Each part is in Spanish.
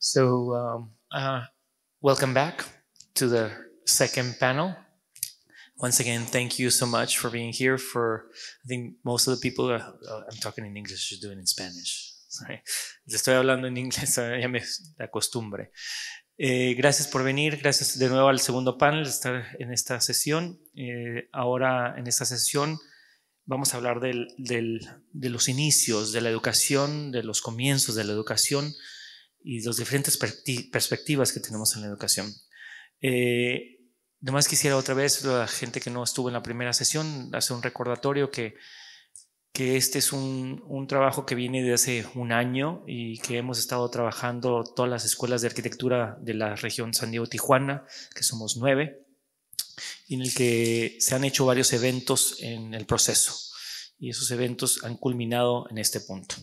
So, welcome back to the second panel. Once again, thank you so much for being here. I think most of the people I'm talking in English, just doing in Spanish. Sorry. Estoy hablando en inglés, ya me acostumbré. Gracias por venir, gracias de nuevo al segundo panel de estar en esta sesión. Ahora en esta sesión vamos a hablar de los inicios de la educación, de los comienzos de la educación y las diferentes perspectivas que tenemos en la educación. Nomás quisiera otra vez, la gente que no estuvo en la primera sesión, hacer un recordatorio que este es un trabajo que viene de hace un año y que hemos estado trabajando todas las escuelas de arquitectura de la región San Diego-Tijuana, que somos 9, en el que se han hecho varios eventos en el proceso y esos eventos han culminado en este punto.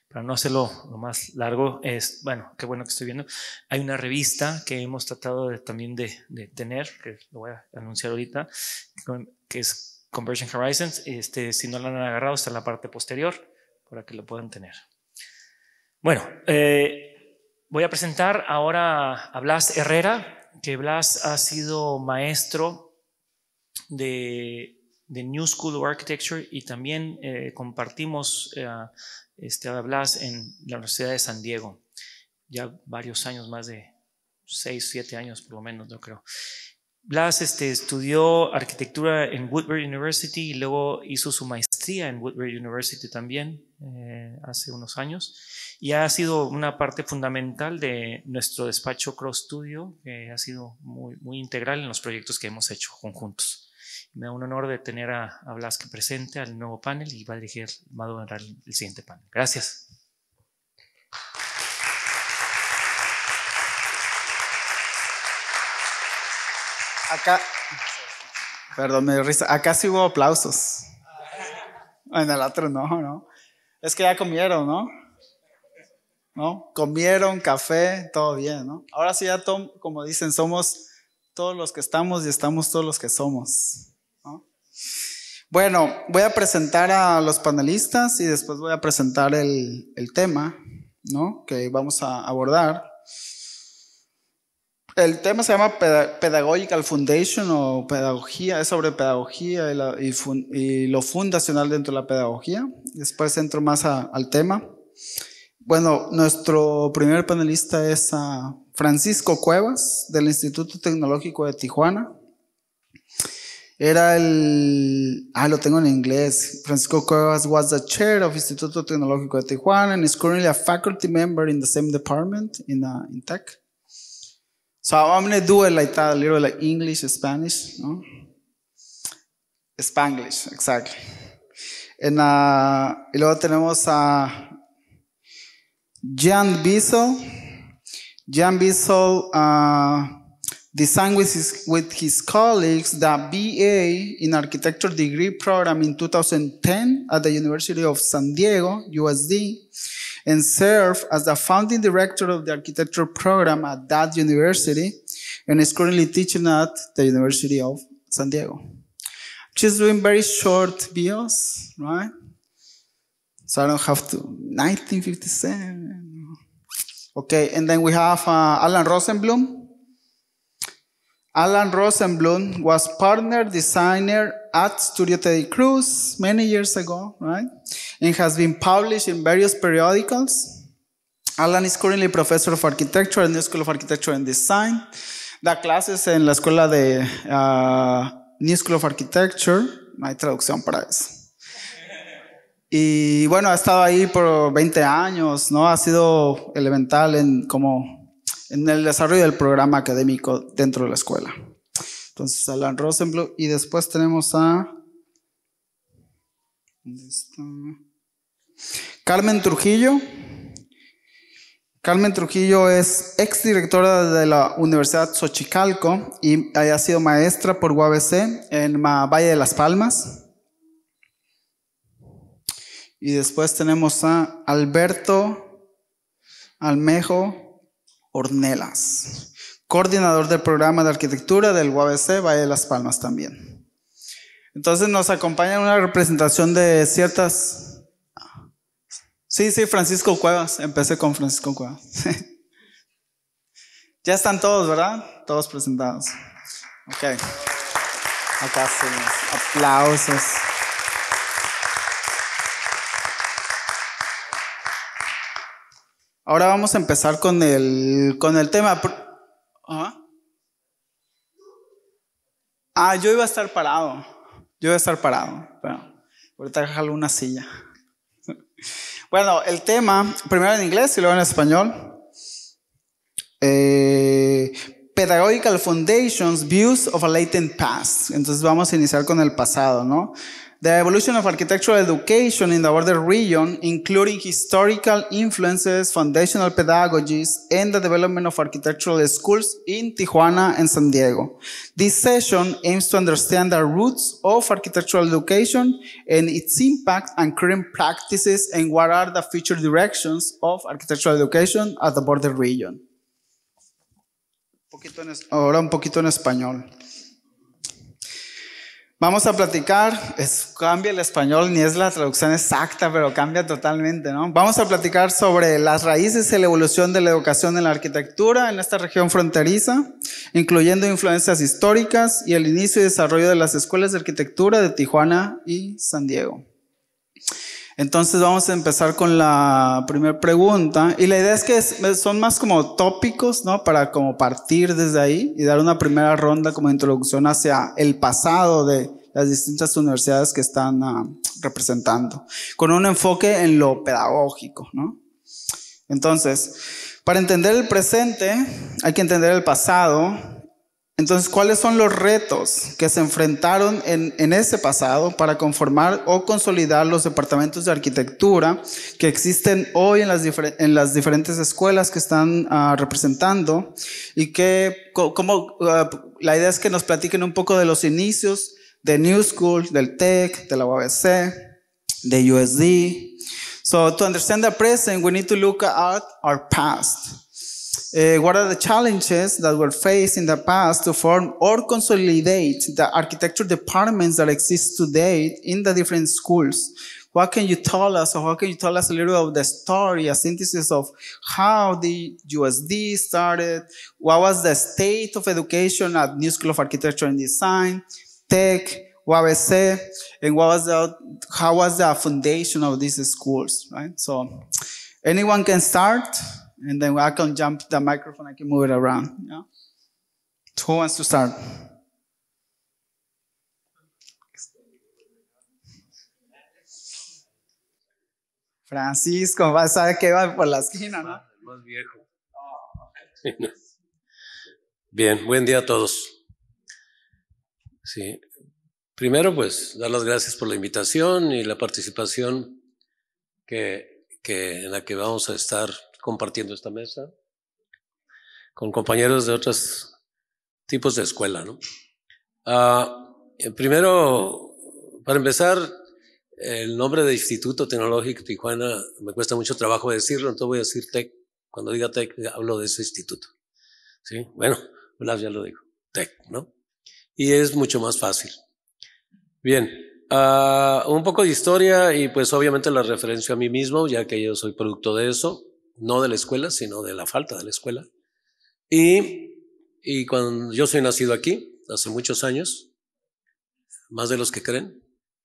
Para no hacerlo lo más largo, qué bueno que estoy viendo. Hay una revista que hemos tratado también de tener, que lo voy a anunciar ahorita, que es Converging Horizons. Si no lo han agarrado, está en la parte posterior para que lo puedan tener. Bueno, voy a presentar ahora a Blas Herrera, que Blas ha sido maestro de New School of Architecture y también compartimos a Blas en la Universidad de San Diego, ya varios años, más de 6, 7 años por lo menos, yo creo. Blas estudió arquitectura en Woodbury University y luego hizo su maestría en Woodbury University también hace unos años y ha sido una parte fundamental de nuestro despacho Cross Studio, que ha sido muy, muy integral en los proyectos que hemos hecho conjuntos. Me da un honor de tener a Blas que presente al nuevo panel y va a moderar el siguiente panel. Gracias. Acá, perdón, me dio risa. Acá sí hubo aplausos. En el otro no. Es que ya comieron, ¿no? ¿No? Comieron, café, todo bien, ¿no? Ahora sí ya, como dicen, somos todos los que estamos y estamos todos los que somos, ¿no? Bueno, voy a presentar a los panelistas y después voy a presentar el tema, ¿no?, que vamos a abordar. El tema se llama Pedagogical Foundation o pedagogía, es sobre pedagogía y lo fundacional dentro de la pedagogía. Después entro más al tema. Bueno, nuestro primer panelista es Francisco Cuevas, del Instituto Tecnológico de Tijuana. Era lo tengo en inglés. Francisco Cuevas was the chair of Instituto Tecnológico de Tijuana and is currently a faculty member in the same department in tech. So I'm going to do it like that, a little like English, Spanish, no? Spanglish, exactly. Y luego tenemos a Jan Bissell. Jan Bissell designed with his colleagues the BA in Architecture degree program in 2010 at the University of San Diego, USD, and served as the founding director of the architecture program at that university, and is currently teaching at the University of San Diego. She's doing very short bios, right? So I don't have to. 1957. Okay, and then we have Alan Rosenblum. Alan Rosenblum was partner designer at Studio Teddy Cruz many years ago, right? And has been published in various periodicals. Alan is currently professor of architecture at the New School of Architecture and Design. Da clases en la escuela de New School of Architecture. No hay traducción para eso. Y bueno, ha estado ahí por 20 años, ¿no? Ha sido elemental en el desarrollo del programa académico dentro de la escuela. Entonces, Alan Rosenblum. Y después tenemos a Carmen Trujillo. Carmen Trujillo es exdirectora de la Universidad Xochicalco y ha sido maestra por UABC en Valle de las Palmas. Y después tenemos a Alberto Almejo Ornelas, coordinador del programa de arquitectura del UABC Valle de las Palmas también. Entonces nos acompaña una representación de ciertas... Sí, Francisco Cuevas, empecé con Francisco Cuevas. Ya están todos, ¿verdad? Todos presentados. Ok. Acá sí. Aplausos. Ahora vamos a empezar con el tema. Yo iba a estar parado. Pero ahorita jalo una silla. Bueno, el tema, primero en inglés y luego en español. Pedagogical Foundations, Views of a Latent Past. Entonces vamos a iniciar con el pasado, ¿no? The evolution of architectural education in the border region, including historical influences, foundational pedagogies, and the development of architectural schools in Tijuana and San Diego. This session aims to understand the roots of architectural education and its impact and current practices, and what are the future directions of architectural education at the border region. Ahora un poquito en español. Vamos a platicar, cambia el español, ni es la traducción exacta, pero cambia totalmente, ¿no? Vamos a platicar sobre las raíces y la evolución de la educación en la arquitectura en esta región fronteriza, incluyendo influencias históricas y el inicio y desarrollo de las escuelas de arquitectura de Tijuana y San Diego. Entonces vamos a empezar con la primera pregunta, y la idea es que son más como tópicos, ¿no? Para como partir desde ahí y dar una primera ronda como introducción hacia el pasado de las distintas universidades que están representando, con un enfoque en lo pedagógico, ¿no? Entonces, para entender el presente hay que entender el pasado. Entonces, ¿cuáles son los retos que se enfrentaron en ese pasado para conformar o consolidar los departamentos de arquitectura que existen hoy en las diferentes escuelas que están representando? Y la idea es que nos platiquen un poco de los inicios de New School, del TEC, de la UABC, de USD. So, to understand the present, we need to look at our past. What are the challenges that were faced in the past to form or consolidate the architecture departments that exist today in the different schools? What can you tell us, or how can you tell us a little of the story, a synthesis of how the USD started? What was the state of education at New School of Architecture and Design, TEC, UABC, and how was the foundation of these schools, right? So anyone can start. And then I can jump the microphone, I can move it around. Yeah? Who wants to start? Francisco, vas a ver que va por la esquina, ¿no? El más viejo. Bien, buen día a todos. Sí. Primero, pues, dar las gracias por la invitación y la participación en la que vamos a estar compartiendo esta mesa con compañeros de otros tipos de escuela, ¿no? Primero, para empezar, el nombre de Instituto Tecnológico Tijuana me cuesta mucho trabajo decirlo, entonces voy a decir TEC. Cuando diga TEC, hablo de ese instituto. ¿Sí? Bueno, Blas ya lo dijo, TEC, ¿no? Y es mucho más fácil. Bien, un poco de historia y pues obviamente la referencia a mí mismo, ya que yo soy producto de eso. No de la escuela, sino de la falta de la escuela. Y cuando yo soy nacido aquí, hace muchos años, más de los que creen,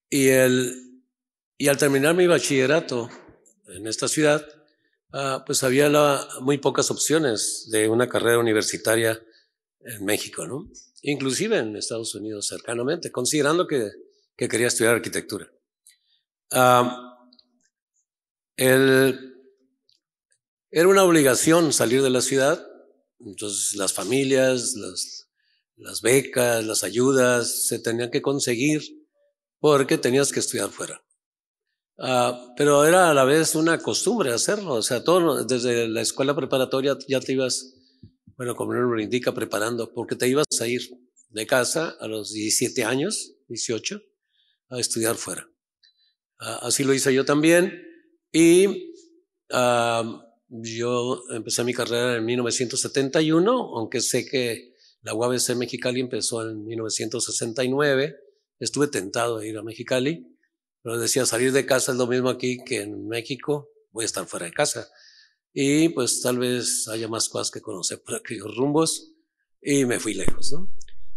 y al terminar mi bachillerato en esta ciudad, pues había muy pocas opciones de una carrera universitaria en México, ¿no? Inclusive en Estados Unidos cercanamente, considerando que quería estudiar arquitectura. Era una obligación salir de la ciudad, entonces las familias, las becas, las ayudas se tenían que conseguir porque tenías que estudiar fuera. Pero era a la vez una costumbre hacerlo, o sea, todo desde la escuela preparatoria ya te ibas, bueno, como el nombre indica, preparando, porque te ibas a ir de casa a los 17 años, 18, a estudiar fuera. Así lo hice yo también y yo empecé mi carrera en 1971, aunque sé que la UABC Mexicali empezó en 1969. Estuve tentado de ir a Mexicali, pero decía, salir de casa es lo mismo aquí que en México, voy a estar fuera de casa. y pues tal vez haya más cosas que conocer por aquellos rumbos, y me fui lejos, ¿no?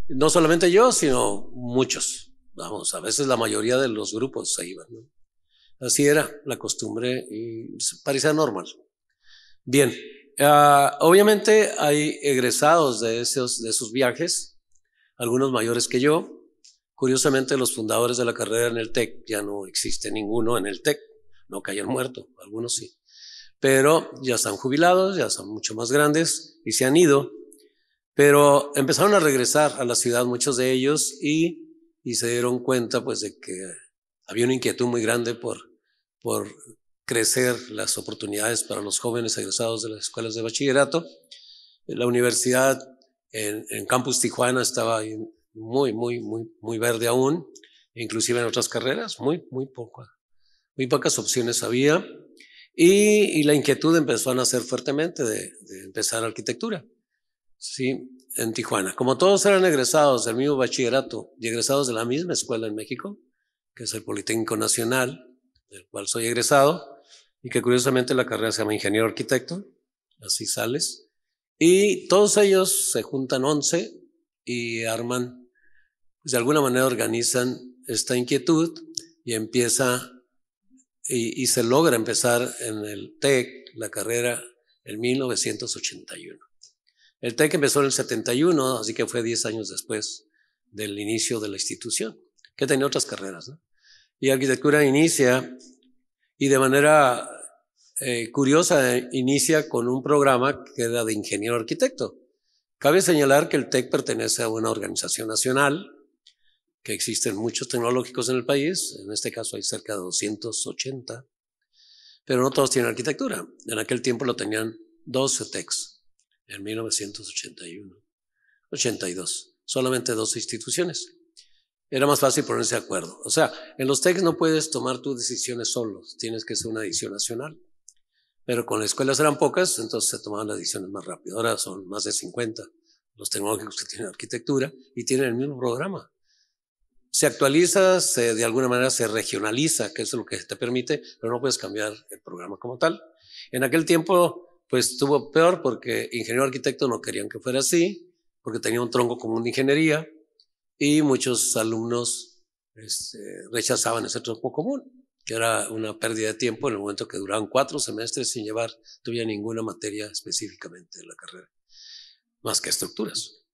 No solamente yo, sino muchos. Vamos, a veces la mayoría de los grupos se iban, ¿no? Así era la costumbre y parecía normal. Bien, obviamente hay egresados de esos viajes, algunos mayores que yo. Curiosamente, los fundadores de la carrera en el TEC, ya no existe ninguno en el TEC, no que hayan muerto, algunos sí, pero ya están jubilados, ya son mucho más grandes y se han ido, pero empezaron a regresar a la ciudad muchos de ellos y se dieron cuenta pues de que había una inquietud muy grande por crecer las oportunidades para los jóvenes egresados de las escuelas de bachillerato. La universidad en Campus Tijuana estaba muy verde aún, inclusive en otras carreras, muy pocas opciones había, y la inquietud empezó a nacer fuertemente de empezar arquitectura, sí, en Tijuana. Como todos eran egresados del mismo bachillerato y egresados de la misma escuela en México, que es el Politécnico Nacional, del cual soy egresado, y que curiosamente la carrera se llama ingeniero arquitecto, así sales, y todos ellos se juntan 11 y arman, pues de alguna manera organizan esta inquietud y empieza y se logra empezar en el TEC la carrera en 1981. El TEC empezó en el 71, así que fue 10 años después del inicio de la institución, que tenía otras carreras, ¿no? Y arquitectura inicia, y de manera curiosa, inicia con un programa que era de ingeniero arquitecto. Cabe señalar que el TEC pertenece a una organización nacional, que existen muchos tecnológicos en el país, en este caso hay cerca de 280, pero no todos tienen arquitectura. En aquel tiempo lo tenían 12 TECs, en 1981, 82, solamente 12 instituciones. Era más fácil ponerse de acuerdo. O sea, en los TECs no puedes tomar tus decisiones solos, tienes que ser una decisión nacional. Pero con las escuelas eran pocas, entonces se tomaban las decisiones más rápido. Ahora son más de 50 los tecnológicos que tienen arquitectura y tienen el mismo programa. Se actualiza, de alguna manera se regionaliza, que eso es lo que te permite, pero no puedes cambiar el programa como tal. En aquel tiempo, pues estuvo peor porque ingeniero arquitecto no querían que fuera así, porque tenía un tronco común de ingeniería y muchos alumnos rechazaban ese tronco común, que era una pérdida de tiempo en el momento que duraban 4 semestres sin llevar todavía ninguna materia específicamente de la carrera, más que estructuras.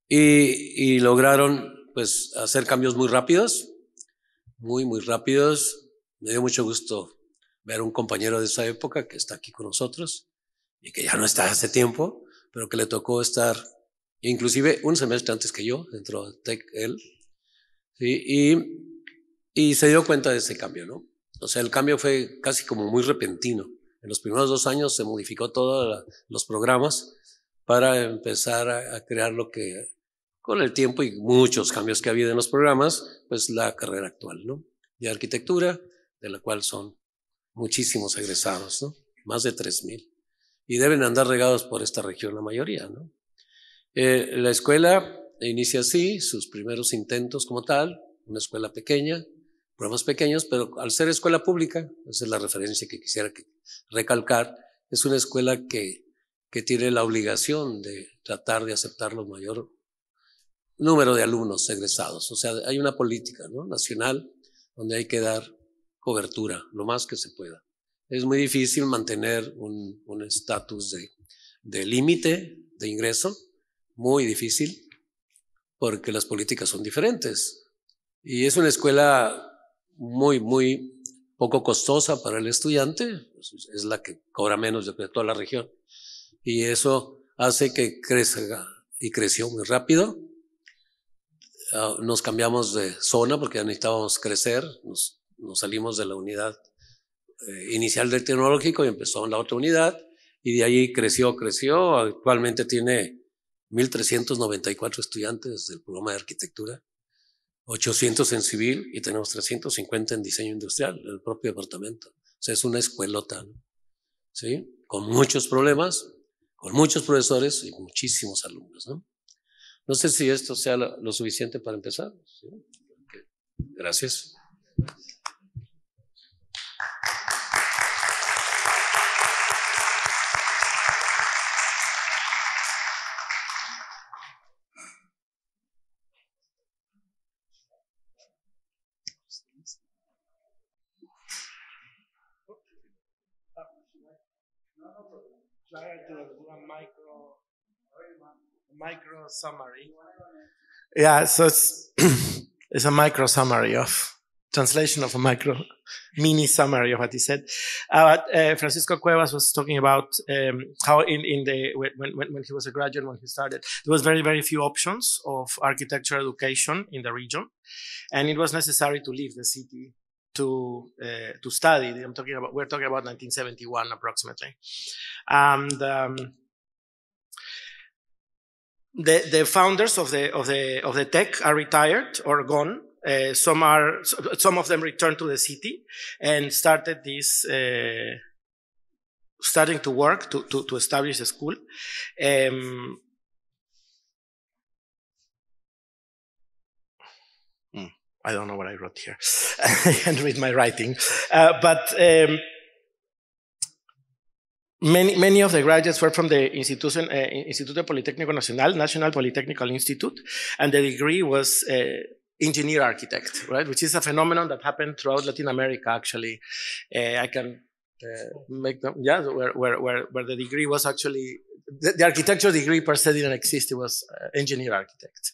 Y lograron pues hacer cambios muy rápidos, muy rápidos. Me dio mucho gusto ver a un compañero de esa época que está aquí con nosotros y que ya no está hace tiempo, pero que le tocó estar inclusive un semestre antes que yo, entró a TEC él, ¿sí? Y se dio cuenta de ese cambio, ¿no? O sea, el cambio fue casi como muy repentino. En los primeros 2 años se modificó todos los programas para empezar a crear lo que, con el tiempo y muchos cambios que ha habido en los programas, pues la carrera actual, ¿no? De arquitectura, de la cual son muchísimos egresados, ¿no? Más de 3,000. Y deben andar regados por esta región la mayoría, ¿no? La escuela inicia así, sus primeros intentos como tal, una escuela pequeña, programas pequeños, pero al ser escuela pública, esa es la referencia que quisiera recalcar, es una escuela que tiene la obligación de tratar de aceptar lo mayor número de alumnos egresados. O sea, hay una política, ¿no?, nacional donde hay que dar cobertura lo más que se pueda. Es muy difícil mantener un estatus de límite de ingreso, muy difícil, porque las políticas son diferentes. Y es una escuela muy poco costosa para el estudiante, es la que cobra menos de toda la región. Y eso hace que crezca, y creció muy rápido. Nos cambiamos de zona porque ya necesitábamos crecer, nos salimos de la unidad inicial del tecnológico y empezó en la otra unidad, y de ahí creció. Actualmente tiene 1,394 estudiantes del programa de arquitectura, 800 en civil y tenemos 350 en diseño industrial, el propio departamento. O sea, es una escuelota, ¿no? ¿Sí? Con muchos problemas, con muchos profesores y muchísimos alumnos, ¿no? No sé si esto sea lo suficiente para empezar. ¿Sí? Okay. Gracias. Try to do a micro summary. Yeah, so it's it's a micro summary of translation of a mini summary of what he said. Francisco Cuevas was talking about how when he was a graduate, when he started, there was very few options of architecture education in the region, and it was necessary to leave the city to study. We're talking about 1971 approximately, and the founders of the tech are retired or gone. Some of them returned to the city and started this starting to work to establish a school. I don't know what I wrote here. I can't read my writing, but many of the graduates were from the Instituto Politécnico Nacional, National Polytechnical Institute, and the degree was engineer architect, right? Which is a phenomenon that happened throughout Latin America. Actually, I can make them, yeah, where the degree was actually the architecture degree per se didn't exist. It was engineer architect.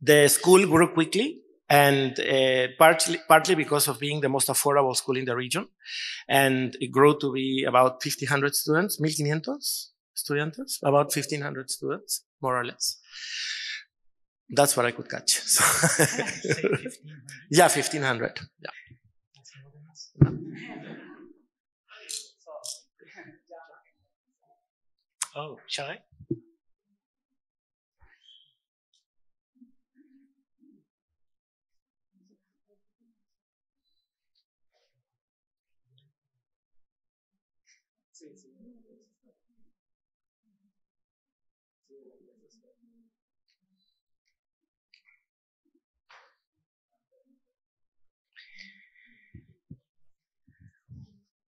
The school grew quickly, and partly because of being the most affordable school in the region, and it grew to be about 1,500 students, 1,500 estudiantes, about 1,500 students, more or less. That's what I could catch. So yeah, 1,500. Yeah. Oh, shall I?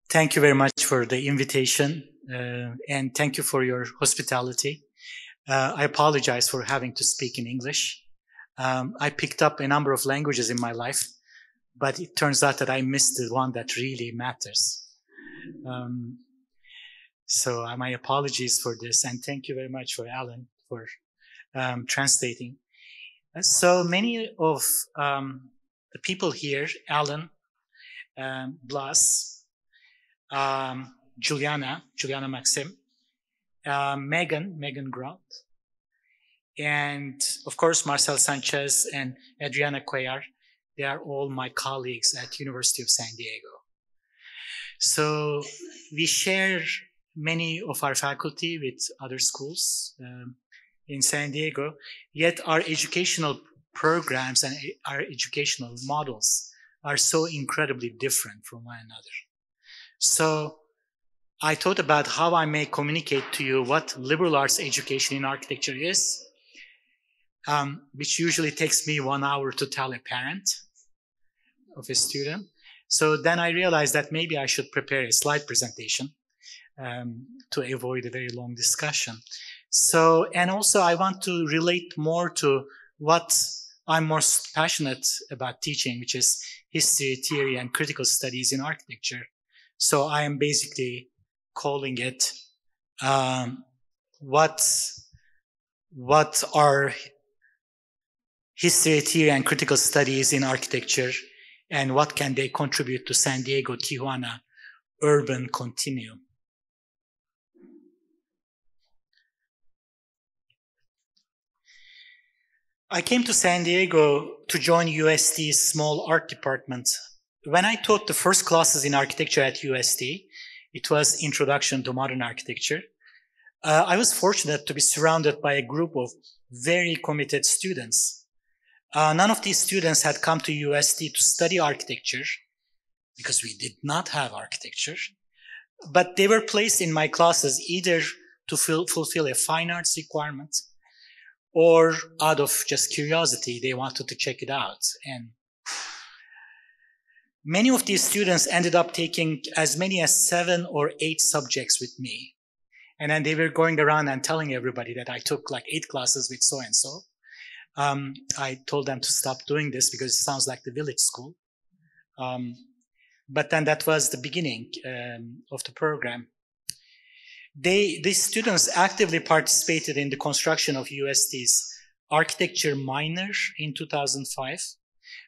Thank you very much for the invitation, and thank you for your hospitality. I apologize for having to speak in English. I picked up a number of languages in my life, but it turns out that I missed the one that really matters. So my apologies for this, and thank you very much for Alan for translating. So many of the people here, Alan, Blas, Juliana Maxim, Megan Grant, and of course Marcel Sanchez and Adriana Cuellar. They are all my colleagues at University of San Diego. So we share many of our faculty with other schools in San Diego, yet our educational programs and our educational models are so incredibly different from one another. So I thought about how I may communicate to you what liberal arts education in architecture is, which usually takes me 1 hour to tell a parent of a student. So then I realized that maybe I should prepare a slide presentation to avoid a very long discussion. So, and also I want to relate more to what I'm most passionate about teaching, which is history, theory, and critical studies in architecture. So I am basically calling it what are history, theory, and critical studies in architecture, and what can they contribute to San Diego, Tijuana urban continuum. I came to San Diego to join USD's small art department. When I taught the first classes in architecture at USD, it was Introduction to Modern Architecture. I was fortunate to be surrounded by a group of very committed students. None of these students had come to USD to study architecture because we did not have architecture, but they were placed in my classes either to fulfill a fine arts requirement or out of just curiosity, they wanted to check it out. And many of these students ended up taking as many as 7 or 8 subjects with me. And then they were going around and telling everybody that I took like 8 classes with so-and-so. I told them to stop doing this because it sounds like the village school. but then that was the beginning of the program. These students actively participated in the construction of UST's architecture minor in 2005.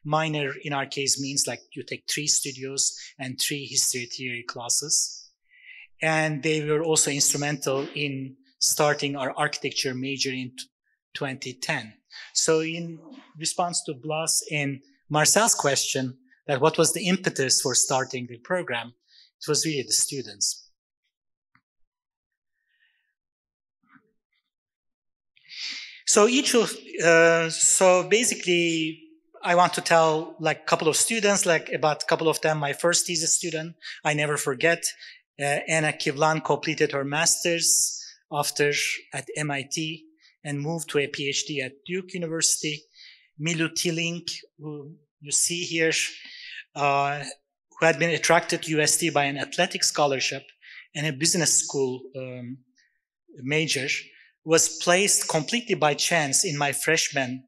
Minor in our case means like you take 3 studios and 3 history theory classes. And they were also instrumental in starting our architecture major in 2010. So in response to Blas and Marcel's question, that what was the impetus for starting the program, it was really the students. So so basically, I want to tell like a couple of students, like about a couple of them. My first thesis student, I never forget, Anna Kivlan completed her master's at MIT and moved to a PhD at Duke University. Milu Tilink, who you see here, who had been attracted to UST by an athletic scholarship and a business school major, was placed completely by chance in my freshman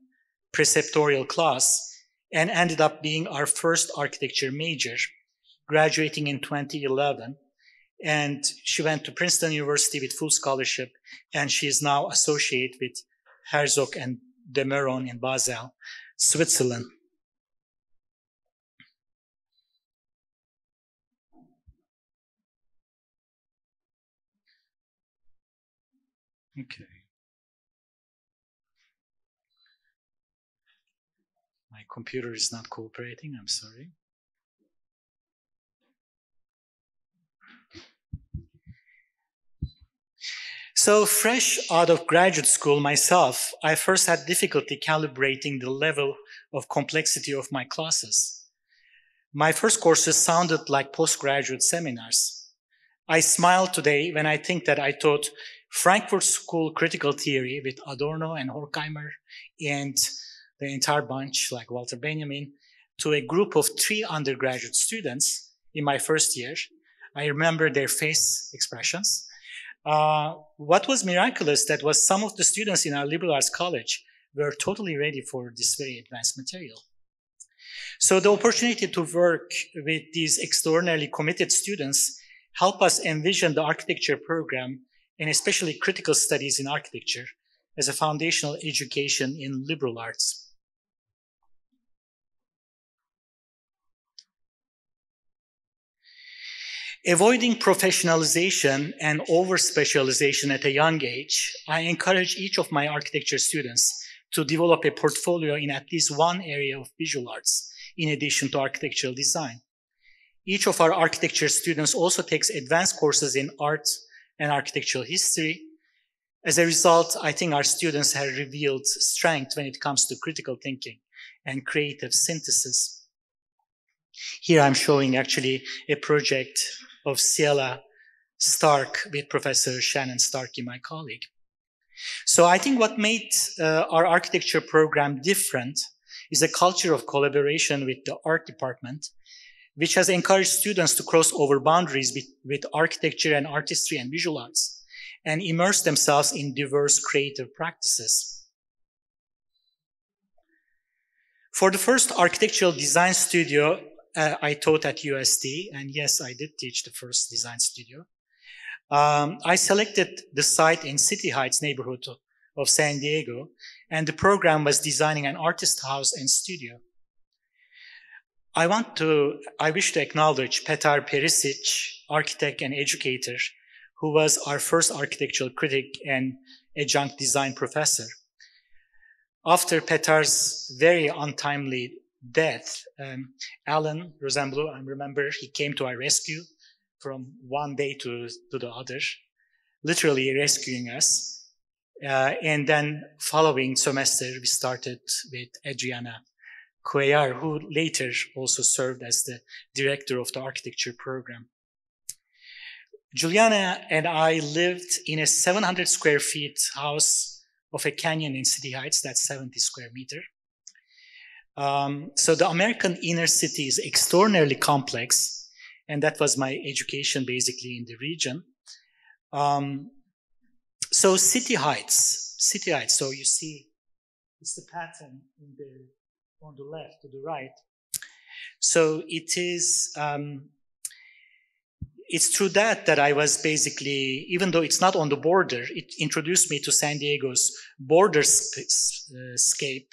preceptorial class and ended up being our first architecture major, graduating in 2011. And she went to Princeton University with full scholarship, and she is now associate with Herzog and de Meuron in Basel, Switzerland. Okay. My computer is not cooperating, I'm sorry. So fresh out of graduate school myself, I first had difficulty calibrating the level of complexity of my classes. My first courses sounded like postgraduate seminars. I smile today when I think that I taught Frankfurt School critical theory with Adorno and Horkheimer and the entire bunch like Walter Benjamin to a group of 3 undergraduate students in my first year. I remember their face expressions. What was miraculous that was some of the students in our liberal arts college were totally ready for this very advanced material. So the opportunity to work with these extraordinarily committed students help us envision the architecture program and especially critical studies in architecture as a foundational education in liberal arts. Avoiding professionalization and over-specialization at a young age, I encourage each of my architecture students to develop a portfolio in at least one area of visual arts, in addition to architectural design. Each of our architecture students also takes advanced courses in art and architectural history. As a result, I think our students have revealed strength when it comes to critical thinking and creative synthesis. Here I'm showing actually a project of Ciela Stark with Professor Shannon Starkey, my colleague. So I think what made our architecture program different is a culture of collaboration with the art department, which has encouraged students to cross over boundaries with architecture and artistry and visual arts and immerse themselves in diverse creative practices. For the first architectural design studio, I taught at UST, and yes, I did teach the first design studio. I selected the site in City Heights neighborhood of San Diego, and the program was designing an artist house and studio. I wish to acknowledge Petar Perisic, architect and educator, who was our first architectural critic and adjunct design professor. After Petar's very untimely death, Alan Rosenblum, I remember he came to our rescue from one day to the other, literally rescuing us. And then following semester, we started with Adriana Cuellar, who later also served as the director of the architecture program. Juliana and I lived in a 700 square feet house of a canyon in City Heights, that's 70 square meter. So the American inner city is extraordinarily complex, and that was my education basically in the region. So City Heights, so you see, it's the pattern on the left to the right. So it is, it's through that I was basically, even though it's not on the border, it introduced me to San Diego's borderscape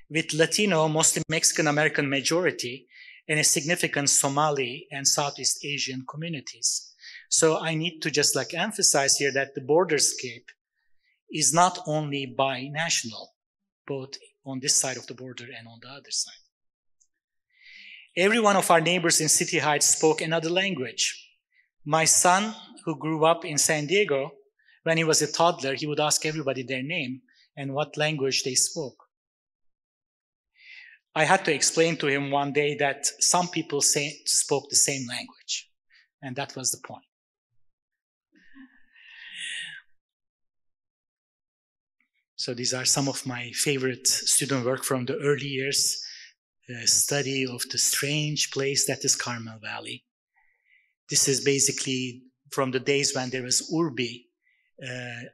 with Latino, mostly Mexican-American majority and a significant Somali and Southeast Asian communities. So I need to just like emphasize here that the borderscape is not only binational, both on this side of the border and on the other side. Every one of our neighbors in City Heights spoke another language. My son, who grew up in San Diego, when he was a toddler, he would ask everybody their name and what language they spoke. I had to explain to him one day that some people spoke the same language, and that was the point. So these are some of my favorite student work from the early years. Study of the strange place that is Carmel Valley. This is basically from the days when there was Urbi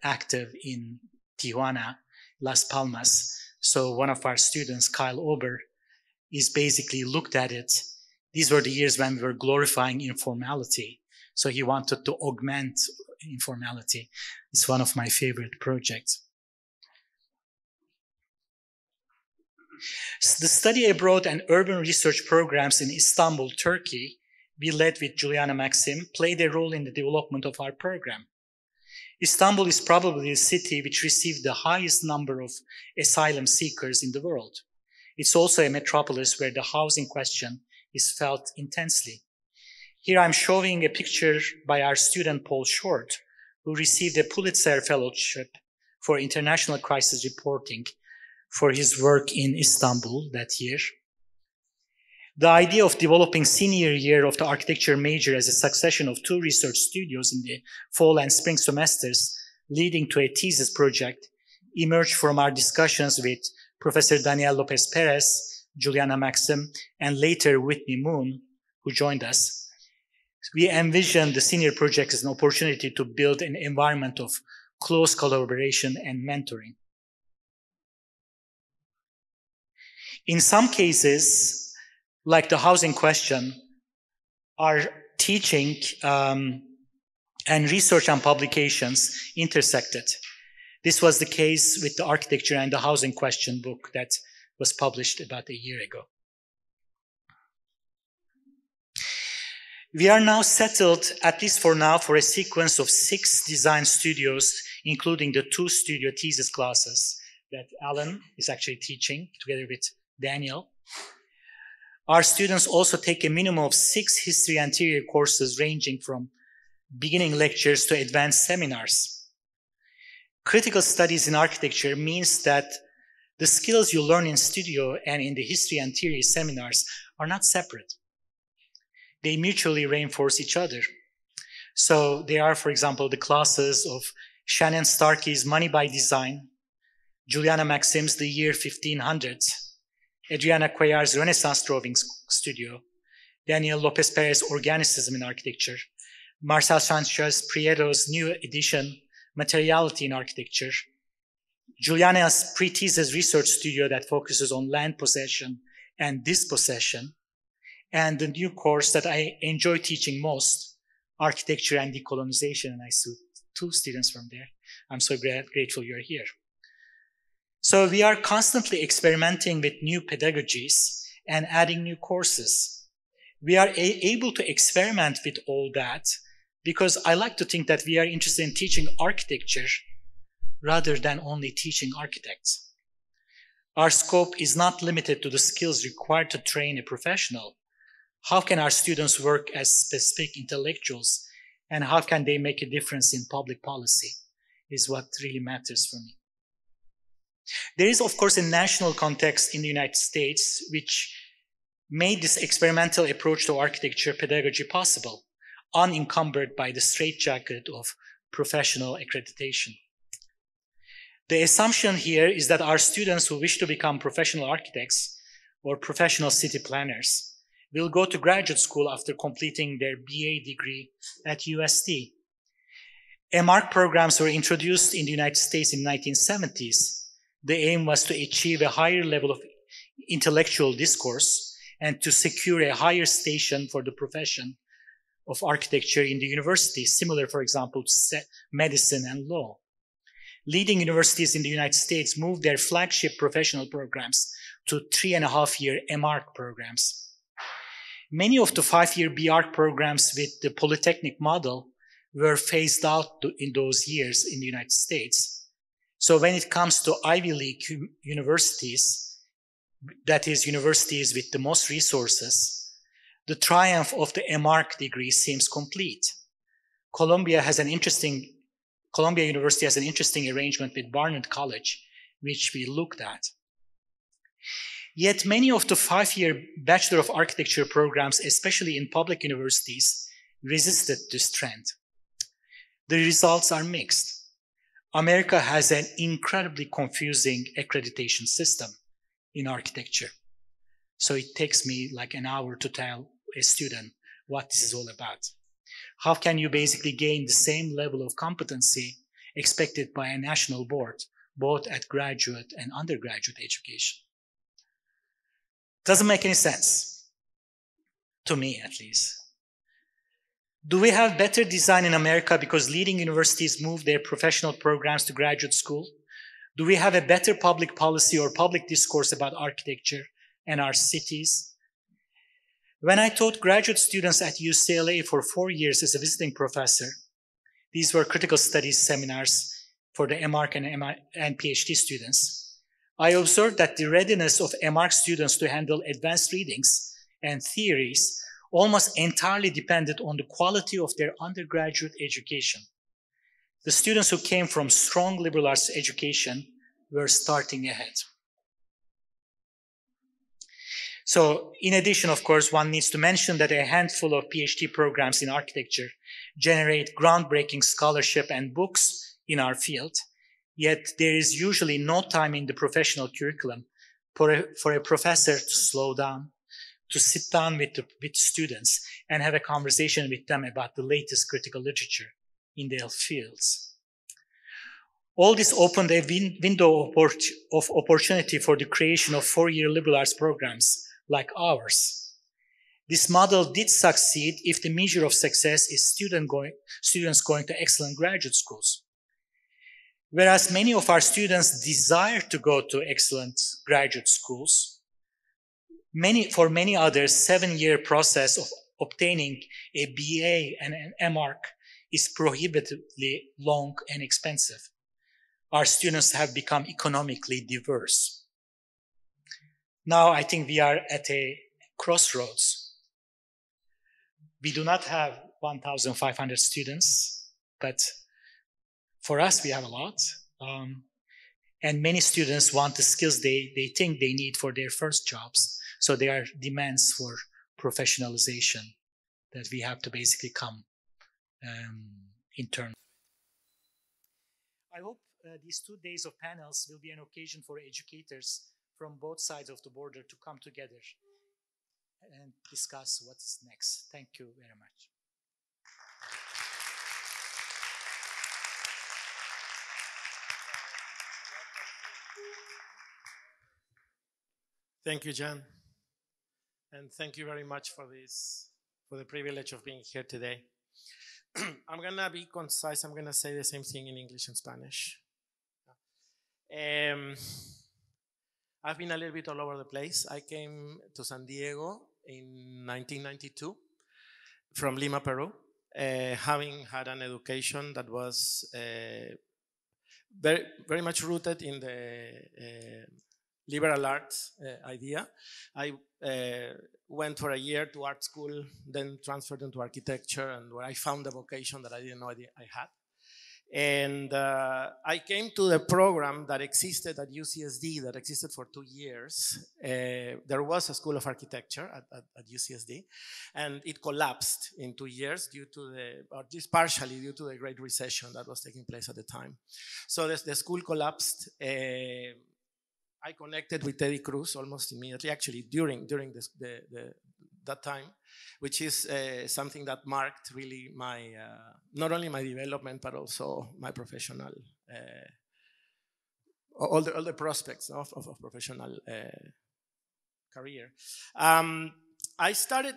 active in Tijuana, Las Palmas. So one of our students, Kyle Ober, is basically looked at it. These were the years when we were glorifying informality. So he wanted to augment informality. It's one of my favorite projects. The study abroad and urban research programs in Istanbul, Turkey, we led with Juliana Maxim, played a role in the development of our program. Istanbul is probably the city which received the highest number of asylum seekers in the world. It's also a metropolis where the housing question is felt intensely. Here I'm showing a picture by our student Paul Short, who received a Pulitzer Fellowship for International Crisis Reporting for his work in Istanbul that year. The idea of developing senior year of the architecture major as a succession of 2 research studios in the fall and spring semesters, leading to a thesis project, emerged from our discussions with Professor Daniel Lopez Perez, Juliana Maxim, and later Whitney Moon, who joined us. We envisioned the senior project as an opportunity to build an environment of close collaboration and mentoring. In some cases, like the housing question, our teaching and research and publications intersected. This was the case with the architecture and the housing question book that was published about a year ago. We are now settled, at least for now, for a sequence of 6 design studios, including the 2 studio thesis classes that Alan is actually teaching together with Daniel. Our students also take a minimum of 6 history and theory courses ranging from beginning lectures to advanced seminars. Critical studies in architecture means that the skills you learn in studio and in the history and theory seminars are not separate. They mutually reinforce each other. So they are, for example, the classes of Shannon Starkey's Money by Design, Juliana Maxim's The Year 1500, Adriana Cuellar's Renaissance Drawing Studio, Daniel Lopez Perez Organicism in Architecture, Marcel Sanchez Prieto's new edition, Materiality in Architecture, Juliana's pre-thesis research studio that focuses on land possession and dispossession, and the new course that I enjoy teaching most, Architecture and Decolonization, and I saw 2 students from there. I'm so grateful you're here. So we are constantly experimenting with new pedagogies and adding new courses. We are able to experiment with all that because I like to think that we are interested in teaching architecture rather than only teaching architects. Our scope is not limited to the skills required to train a professional. How can our students work as specific intellectuals, and how can they make a difference in public policy is what really matters for me. There is, of course, a national context in the United States which made this experimental approach to architecture pedagogy possible, unencumbered by the straitjacket of professional accreditation. The assumption here is that our students who wish to become professional architects or professional city planners will go to graduate school after completing their BA degree at USD. MArch programs were introduced in the United States in the 1970s. The aim was to achieve a higher level of intellectual discourse and to secure a higher station for the profession of architecture in the university, similar, for example, to medicine and law. Leading universities in the United States moved their flagship professional programs to 3.5-year MArch programs. Many of the 5-year BArch programs with the Polytechnic model were phased out in those years in the United States. So when it comes to Ivy League universities, that is universities with the most resources, the triumph of the MArch degree seems complete. Columbia University has an interesting arrangement with Barnard College, which we looked at. Yet many of the 5-year Bachelor of Architecture programs, especially in public universities, resisted this trend. The results are mixed. America has an incredibly confusing accreditation system in architecture. So it takes me like an hour to tell a student what this is all about. How can you basically gain the same level of competency expected by a national board, both at graduate and undergraduate education? Doesn't make any sense, to me at least. Do we have better design in America because leading universities move their professional programs to graduate school? Do we have a better public policy or public discourse about architecture and our cities? When I taught graduate students at UCLA for 4 years as a visiting professor, these were critical studies seminars for the MArch and PhD students, I observed that the readiness of MArch students to handle advanced readings and theories almost entirely depended on the quality of their undergraduate education. The students who came from strong liberal arts education were starting ahead. So in addition, of course, one needs to mention that a handful of PhD programs in architecture generate groundbreaking scholarship and books in our field, yet there is usually no time in the professional curriculum for a professor to slow down, to sit down with students and have a conversation with them about the latest critical literature in their fields. All this opened a window of opportunity for the creation of 4-year liberal arts programs like ours. This model did succeed if the measure of success is students going to excellent graduate schools. Whereas many of our students desire to go to excellent graduate schools, for many others, 7-year process of obtaining a BA and an MArch is prohibitively long and expensive. Our students have become economically diverse. Now I think we are at a crossroads. We do not have 1,500 students, but for us, we have a lot. And many students want the skills they think they need for their first jobs. So there are demands for professionalization that we have to basically come in turn. I hope these 2 days of panels will be an occasion for educators from both sides of the border to come together and discuss what's next. Thank you very much. Thank you, Jan. And thank you very much for the privilege of being here today. I'm gonna be concise. I'm gonna say the same thing in English and Spanish. I've been a little bit all over the place. I came to San Diego in 1992 from Lima, Peru, having had an education that was very, very much rooted in the liberal arts idea. I went for a year to art school, then transferred into architecture, and where I found a vocation that I didn't know I had. And I came to the program that existed at UCSD, that existed for 2 years. There was a School of Architecture at UCSD, and it collapsed in 2 years due to or just partially due to the Great Recession that was taking place at the time. So the school collapsed. I connected with Teddy Cruz almost immediately, actually during that time, which is something that marked really my, not only my development, but also my professional, all the prospects of professional career. When I started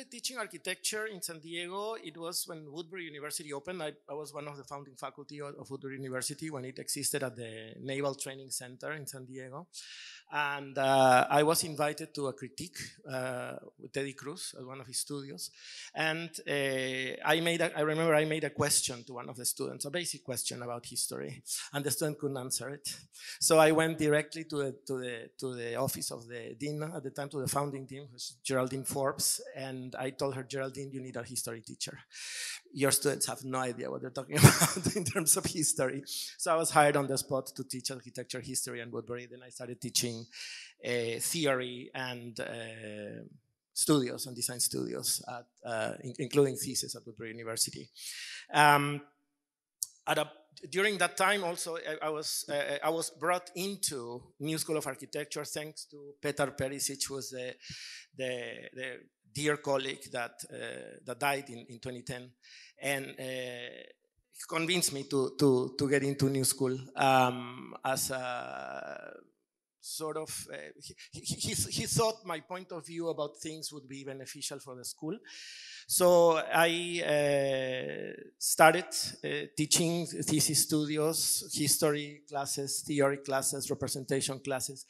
teaching architecture in San Diego, it was when Woodbury University opened. I was one of the founding faculty of Woodbury University when it existed at the Naval Training Center in San Diego. And I was invited to a critique with Teddy Cruz at one of his studios. And I remember I made a question to one of the students, a basic question about history, and the student couldn't answer it. So I went directly to the office of the dean at the time, to the founding dean, which was Geraldine Forbes, and I told her, Geraldine, you need a history teacher. Your students have no idea what they're talking about in terms of history. So I was hired on the spot to teach architecture history in Woodbury. Then I started teaching theory and studios and design studios, including thesis at Woodbury University. During that time also, I was brought into New School of Architecture thanks to Petar Perisic, who was the dear colleague that died in 2010, and convinced me to get into New School as a sort of, he thought my point of view about things would be beneficial for the school. So I started teaching thesis studios, history classes, theory classes, representation classes,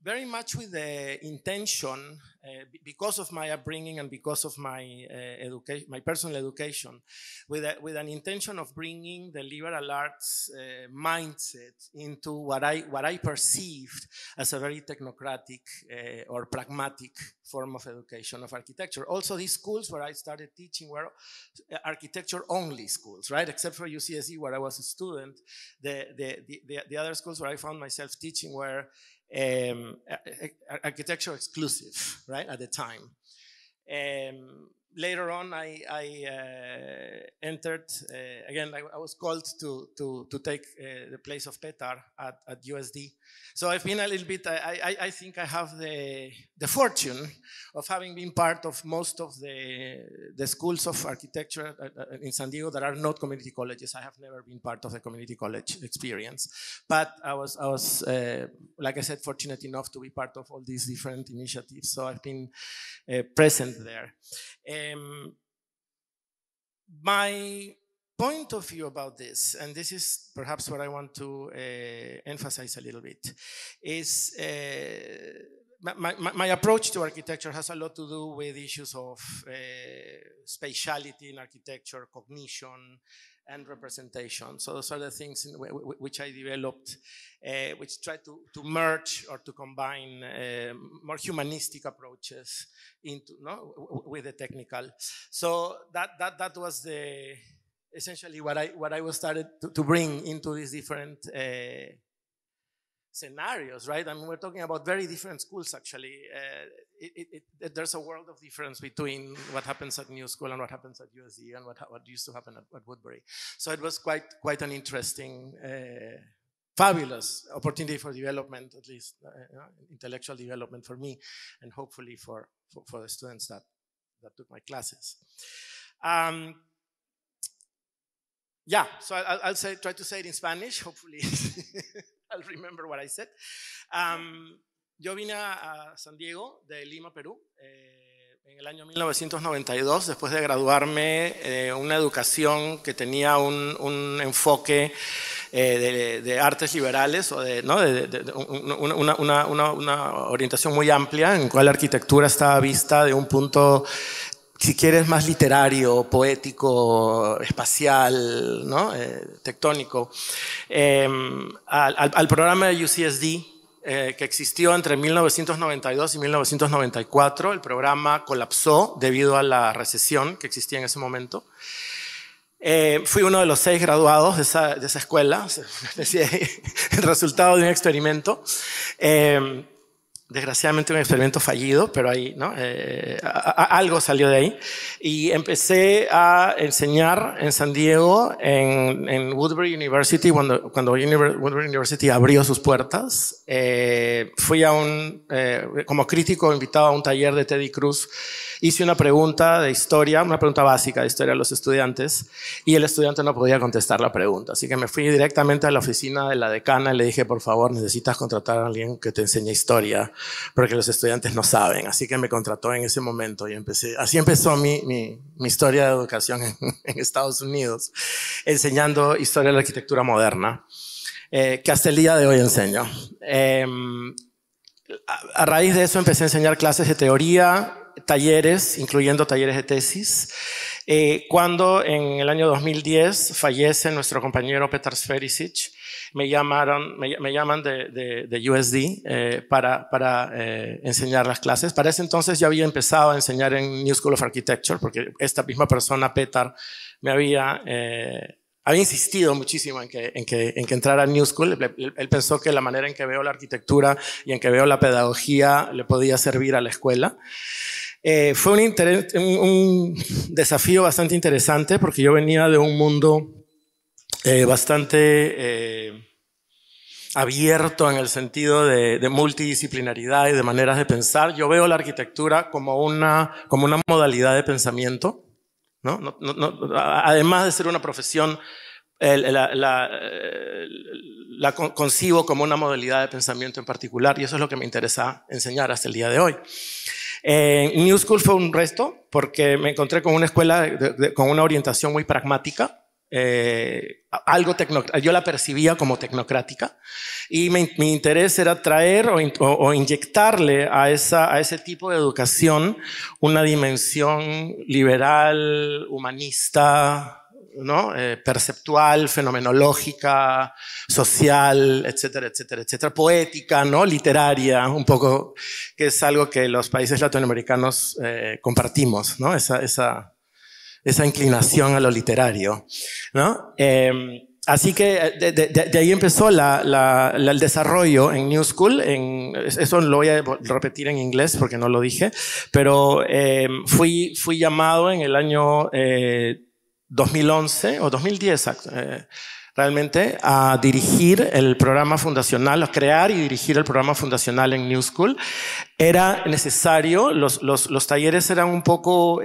very much with the intention, because of my upbringing and because of my my personal education, with an intention of bringing the liberal arts mindset into what I perceived as a very technocratic or pragmatic form of education of architecture. Also, these schools where I started teaching were architecture-only schools, right? Except for UCSD, where I was a student. The other schools where I found myself teaching were architecture exclusive, right, at the time. Later on, I entered, again, I was called to take the place of Petar at USD. So I've been a little bit, I think I have the fortune of having been part of most of the schools of architecture in San Diego that are not community colleges. I have never been part of a community college experience, but I was like I said, fortunate enough to be part of all these different initiatives. So I've been present there. My point of view about this, and this is perhaps what I want to emphasize a little bit, is my approach to architecture has a lot to do with issues of spatiality in architecture, cognition, and representation. So those are the things which I developed, which try to merge or to combine more humanistic approaches into with the technical. So that was essentially what I was started to bring into these different scenarios, right? I mean, we're talking about very different schools, actually. There's a world of difference between what happens at New School and what happens at USD and what used to happen at Woodbury. So it was quite an interesting, fabulous opportunity for development, at least intellectual development for me, and hopefully for the students that took my classes. Yeah, so I'll try to say it in Spanish, hopefully. I'll remember what I said. Yo vine a San Diego de Lima, Perú, en el año 1992, después de graduarme de una educación que tenía un enfoque de artes liberales, o una orientación muy amplia, en la cual la arquitectura estaba vista de un punto, si quieres, más literario, poético, espacial, ¿no? Tectónico. Al programa de UCSD, que existió entre 1992 y 1994, el programa colapsó debido a la recesión que existía en ese momento. Fui uno de los 6 graduados de esa escuela, el resultado de un experimento. desgraciadamente un experimento fallido, pero ahí, ¿no? Algo salió de ahí. Y empecé a enseñar en San Diego, en Woodbury University, cuando Woodbury University abrió sus puertas. Fui a como crítico invitado a un taller de Teddy Cruz. Hice una pregunta de historia, una pregunta básica de historia a los estudiantes, y el estudiante no podía contestar la pregunta. Así que me fui directamente a la oficina de la decana y le dije, por favor, necesitas contratar a alguien que te enseñe historia, porque los estudiantes no saben. Así que me contrató en ese momento y así empezó mi historia de educación en Estados Unidos, enseñando historia de la arquitectura moderna, que hasta el día de hoy enseño. A raíz de eso empecé a enseñar clases de teoría, talleres, incluyendo talleres de tesis. Cuando en el año 2010 fallece nuestro compañero Petar Sverisic, me llaman de USD para enseñar las clases. Para ese entonces ya había empezado a enseñar en New School of Architecture, porque esta misma persona, Petar, me había insistido muchísimo en que entrara a New School. Él pensó que la manera en que veo la arquitectura y en que veo la pedagogía le podía servir a la escuela. Fue un desafío bastante interesante porque yo venía de un mundo bastante abierto en el sentido de multidisciplinaridad y de maneras de pensar. Yo veo la arquitectura como una modalidad de pensamiento, ¿no? Además de ser una profesión, la concibo como una modalidad de pensamiento en particular, y eso es lo que me interesa enseñar hasta el día de hoy. New School fue un reto porque me encontré con una escuela con una orientación muy pragmática, yo la percibía como tecnocrática, y mi interés era traer o inyectarle a ese tipo de educación una dimensión liberal, humanista, ¿no? Perceptual, fenomenológica, social, etcétera, etcétera, etcétera, poética, ¿no? Literaria, un poco, que es algo que los países latinoamericanos compartimos, ¿no? Esa inclinación a lo literario, ¿no? Así que de ahí empezó el desarrollo en New School. Eso lo voy a repetir en inglés porque no lo dije, pero fui llamado en el año 2011 o 2010 realmente a dirigir el programa fundacional, a crear y dirigir el programa fundacional en New School. Era necesario, los talleres eran un poco,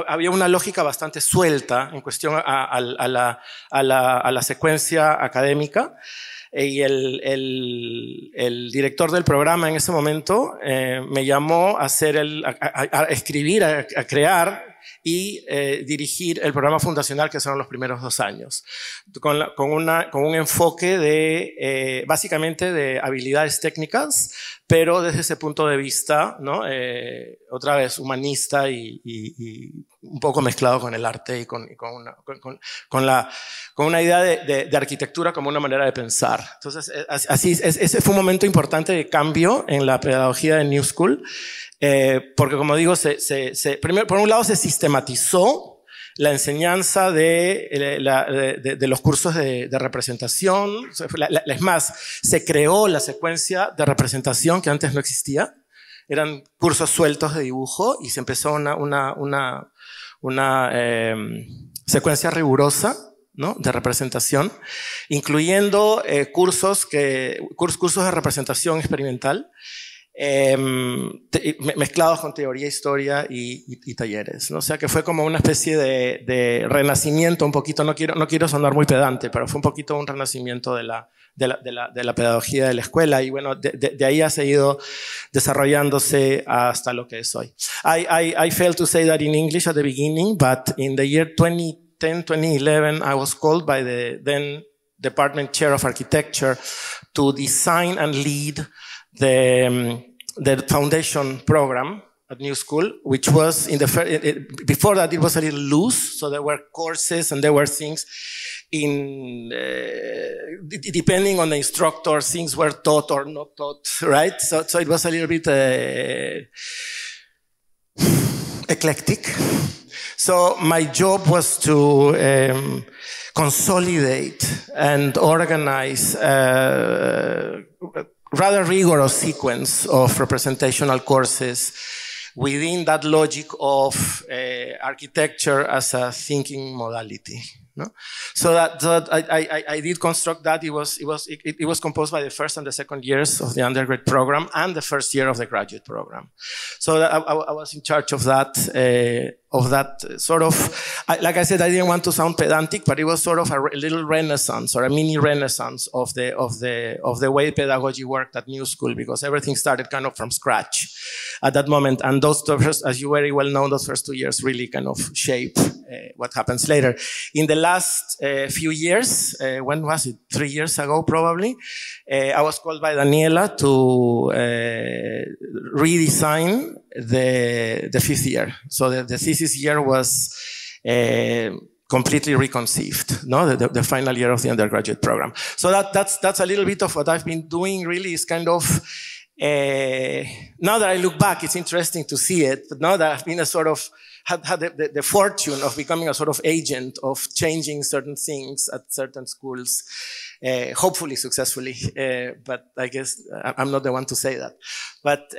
había una lógica bastante suelta en cuestión a la secuencia académica. Y el director del programa en ese momento me llamó a escribir, a crear y dirigir el programa fundacional, que son los primeros 2 años, con un enfoque básicamente de habilidades técnicas, pero desde ese punto de vista, ¿no? Otra vez humanista y un poco mezclado con el arte y con una idea de arquitectura como una manera de pensar. Entonces, ese fue un momento importante de cambio en la pedagogía de New School, porque, como digo, primero, por un lado, se sistematizó la enseñanza de los cursos de representación. Es más, se creó la secuencia de representación que antes no existía. Eran cursos sueltos de dibujo y se empezó una secuencia rigurosa, ¿no? De representación, incluyendo cursos de representación experimental, mezclados con teoría, historia y talleres, ¿no? O sea que fue como una especie de renacimiento, un poquito, no quiero sonar muy pedante, pero fue un poquito un renacimiento de la pedagogía de la escuela, y bueno, de ahí ha seguido desarrollándose hasta lo que es hoy. I failed to say that in English at the beginning, but in the year 2010, 2011, I was called by the then Department Chair of Architecture to design and lead the foundation program at New School, which was before that it was a little loose, so there were courses and there were things depending on the instructor, things were taught or not taught, right? So it was a little bit eclectic. So my job was to consolidate and organize rather rigorous sequence of representational courses within that logic of architecture as a thinking modality. No? So that I did construct that. It was composed by the first and the second years of the undergrad program and the first year of the graduate program. So I was in charge of that sort of, like I said, I didn't want to sound pedantic, but it was sort of a little renaissance or a mini renaissance of the way pedagogy worked at New School, because everything started kind of from scratch at that moment. And those first, as you very well know, those first 2 years really kind of shape what happens later. In the last few years, when was it? 3 years ago, probably, I was called by Daniela to redesign the fifth year. So the thesis year was completely reconceived, no? The final year of the undergraduate program. So that's a little bit of what I've been doing. Really, is kind of now that I look back, it's interesting to see it. But now that I've been a sort of had the fortune of becoming a sort of agent of changing certain things at certain schools, hopefully successfully, but I guess I'm not the one to say that. But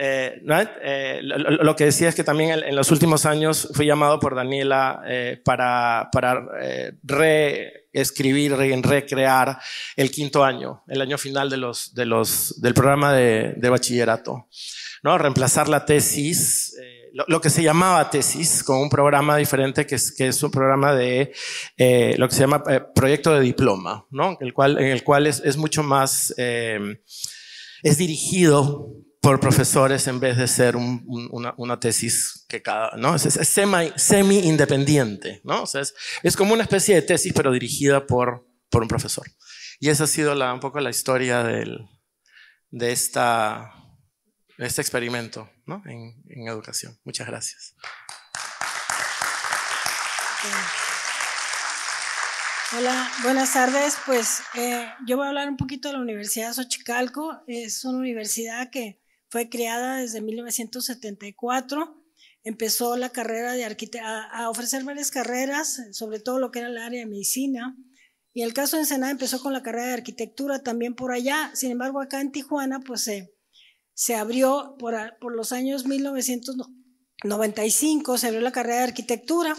lo que decía es que también en los últimos años fui llamado por Daniela para reescribir, recrear el quinto año, el año final del programa de bachillerato, ¿no? Reemplazar la tesis, lo que se llamaba tesis, con un programa diferente que es un programa de lo que se llama proyecto de diploma, ¿no? En el cual es mucho más, es dirigido por profesores en vez de ser una tesis que ¿no? Es semi-independiente, ¿no? O sea, es como una especie de tesis, pero dirigida por un profesor. Y esa ha sido un poco la historia de este experimento, ¿no? en educación. Muchas gracias. Hola, buenas tardes. Pues yo voy a hablar un poquito de la Universidad de Xochicalco. Es una universidad que fue creada desde 1974. Empezó la carrera de a ofrecer varias carreras, sobre todo lo que era el área de medicina. Y el caso de Ensenada empezó con la carrera de arquitectura también por allá. Sin embargo, acá en Tijuana, pues se abrió por los años 1995, se abrió la carrera de arquitectura.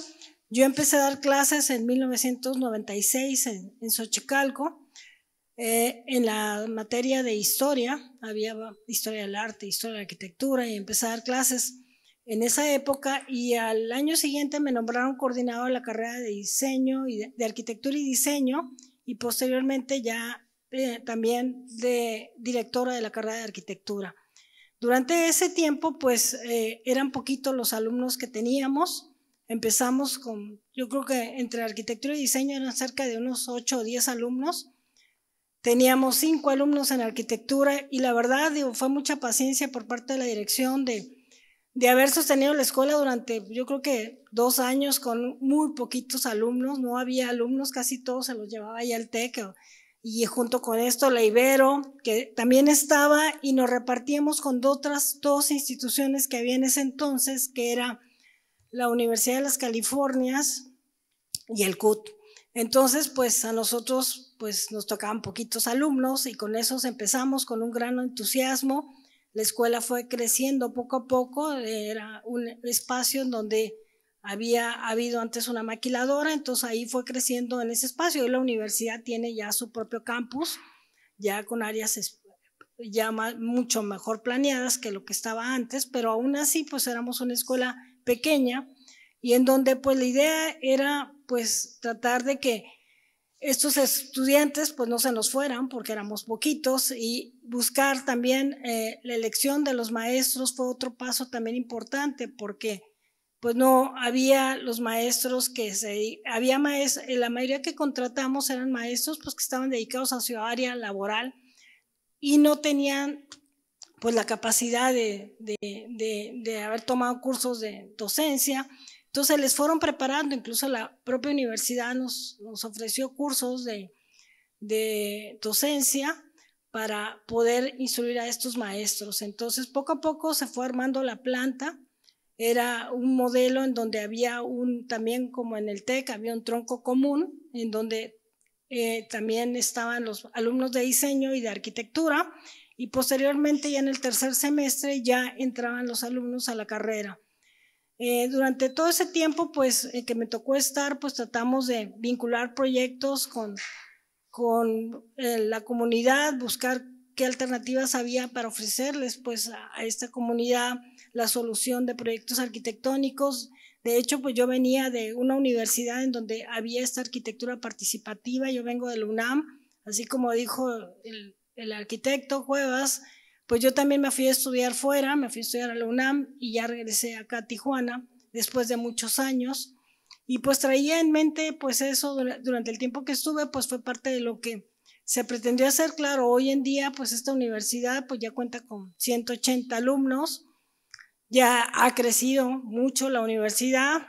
Yo empecé a dar clases en 1996 en Xochicalco, en la materia de historia, había historia del arte, historia de la arquitectura, y empecé a dar clases en esa época, y al año siguiente me nombraron coordinador de la carrera de diseño, de arquitectura y diseño, y posteriormente ya también de directora de la carrera de arquitectura. Durante ese tiempo, pues, eran poquitos los alumnos que teníamos. Empezamos con, yo creo que entre arquitectura y diseño eran cerca de unos 8 o 10 alumnos. Teníamos 5 alumnos en arquitectura y la verdad, digo, fue mucha paciencia por parte de la dirección de haber sostenido la escuela durante, yo creo que 2 años con muy poquitos alumnos. No había alumnos, casi todos se los llevaba ya el TEC. Y junto con esto la Ibero, que también estaba, y nos repartíamos con otras 2 instituciones que había en ese entonces, que era la Universidad de las Californias y el CUT. Entonces, pues a nosotros pues nos tocaban poquitos alumnos y con esos empezamos con un gran entusiasmo. La escuela fue creciendo poco a poco, era un espacio en donde había habido antes una maquiladora, entonces ahí fue creciendo en ese espacio. Hoy la universidad tiene ya su propio campus, ya con áreas ya mucho mejor planeadas que lo que estaba antes, pero aún así pues éramos una escuela pequeña y en donde pues la idea era pues tratar de que estos estudiantes pues no se nos fueran porque éramos poquitos, y buscar también la elección de los maestros fue otro paso también importante, porque pues no había los maestros la mayoría que contratamos eran maestros pues que estaban dedicados a su área laboral y no tenían pues la capacidad de haber tomado cursos de docencia. Entonces les fueron preparando, incluso la propia universidad nos ofreció cursos de docencia para poder instruir a estos maestros. Entonces poco a poco se fue armando la planta. Era un modelo en donde había también como en el TEC, había un tronco común en donde también estaban los alumnos de diseño y de arquitectura, y posteriormente ya en el tercer semestre ya entraban los alumnos a la carrera. Durante todo ese tiempo pues, que me tocó estar, pues tratamos de vincular proyectos con la comunidad, buscar qué alternativas había para ofrecerles pues, a esta comunidad la solución de proyectos arquitectónicos. De hecho, pues yo venía de una universidad en donde había esta arquitectura participativa, yo vengo de la UNAM, así como dijo el arquitecto Cuevas, pues yo también me fui a estudiar fuera, me fui a estudiar a la UNAM y ya regresé acá a Tijuana después de muchos años. Y pues traía en mente pues eso durante el tiempo que estuve, pues fue parte de lo que se pretendió hacer. Claro, hoy en día pues esta universidad pues ya cuenta con 180 alumnos, ya ha crecido mucho la universidad,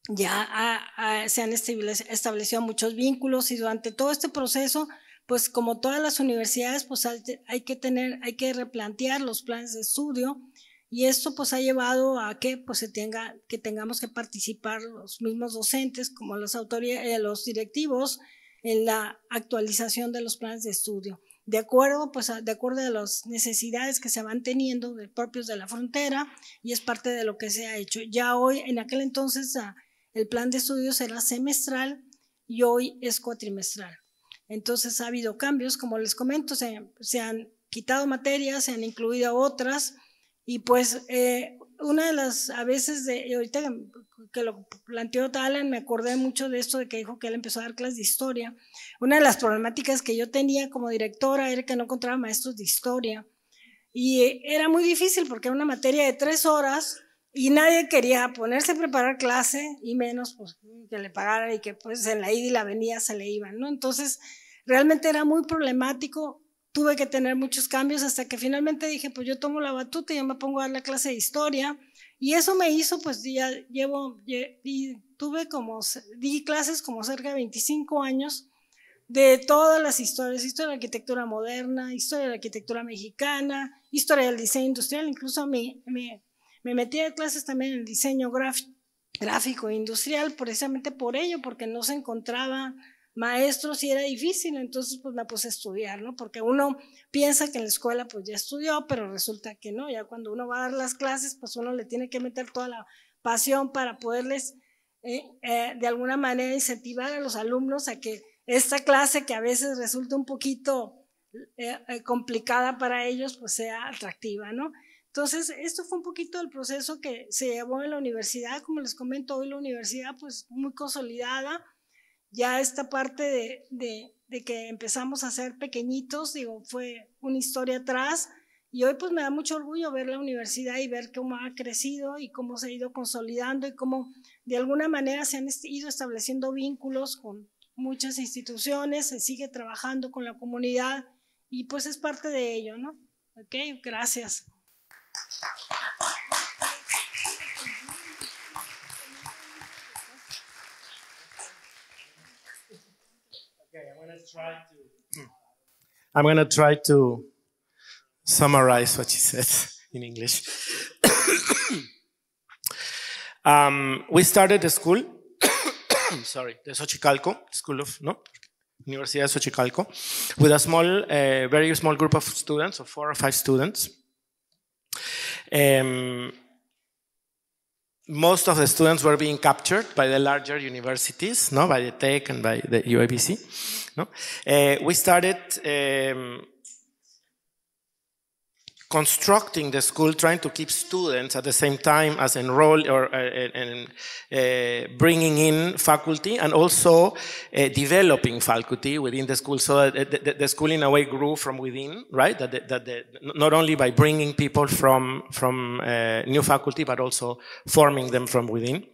ya se han establecido muchos vínculos y durante todo este proceso pues como todas las universidades pues hay que replantear los planes de estudio. Y esto pues ha llevado a que pues que tengamos que participar los mismos docentes como los directivos en la actualización de los planes de estudio, de acuerdo a las necesidades que se van teniendo propios de la frontera, y es parte de lo que se ha hecho. Ya hoy, en aquel entonces, el plan de estudios era semestral y hoy es cuatrimestral. Entonces ha habido cambios, como les comento, se han quitado materias, se han incluido otras. Y pues una de las, a veces, ahorita que lo planteó Alan, me acordé mucho de esto de que dijo que él empezó a dar clases de historia. Una de las problemáticas que yo tenía como directora era que no encontraba maestros de historia. Y era muy difícil porque era una materia de 3 horas y nadie quería ponerse a preparar clase y menos pues, que le pagaran y que pues en la ida y la venida se le iban, ¿no? Entonces realmente era muy problemático. Tuve que tener muchos cambios hasta que finalmente dije, pues yo tomo la batuta y yo me pongo a dar la clase de historia. Y eso me hizo, pues ya di clases como cerca de 25 años de todas las historias, historia de la arquitectura moderna, historia de la arquitectura mexicana, historia del diseño industrial, incluso me metí a clases también en el diseño gráfico e industrial, precisamente por ello, porque no se encontraba maestros y era difícil. Entonces pues me puse a estudiar, ¿no? Porque uno piensa que en la escuela pues ya estudió, pero resulta que no, ya cuando uno va a dar las clases pues uno le tiene que meter toda la pasión para poderles de alguna manera incentivar a los alumnos a que esta clase, que a veces resulta un poquito complicada para ellos, pues sea atractiva, ¿no? Entonces esto fue un poquito el proceso que se llevó en la universidad. Como les comento, hoy la universidad pues muy consolidada. Ya esta parte de que empezamos a ser pequeñitos, digo, fue una historia atrás, y hoy pues me da mucho orgullo ver la universidad y ver cómo ha crecido y cómo se ha ido consolidando y cómo de alguna manera se han ido estableciendo vínculos con muchas instituciones, se sigue trabajando con la comunidad y pues es parte de ello, ¿no? Ok, gracias. Okay, I'm going to try to summarize what she said in English. We started the school, sorry, the Xochicalco School of, Universidad de Xochicalco, with a small, very small group of students, of 4 or 5 students. Most of the students were being captured by the larger universities, by the TEC and by the UIBC. We started constructing the school, trying to keep students at the same time as enroll or bringing in faculty, and also developing faculty within the school, so that the school in a way grew from within, right? Not only by bringing people from new faculty, but also forming them from within.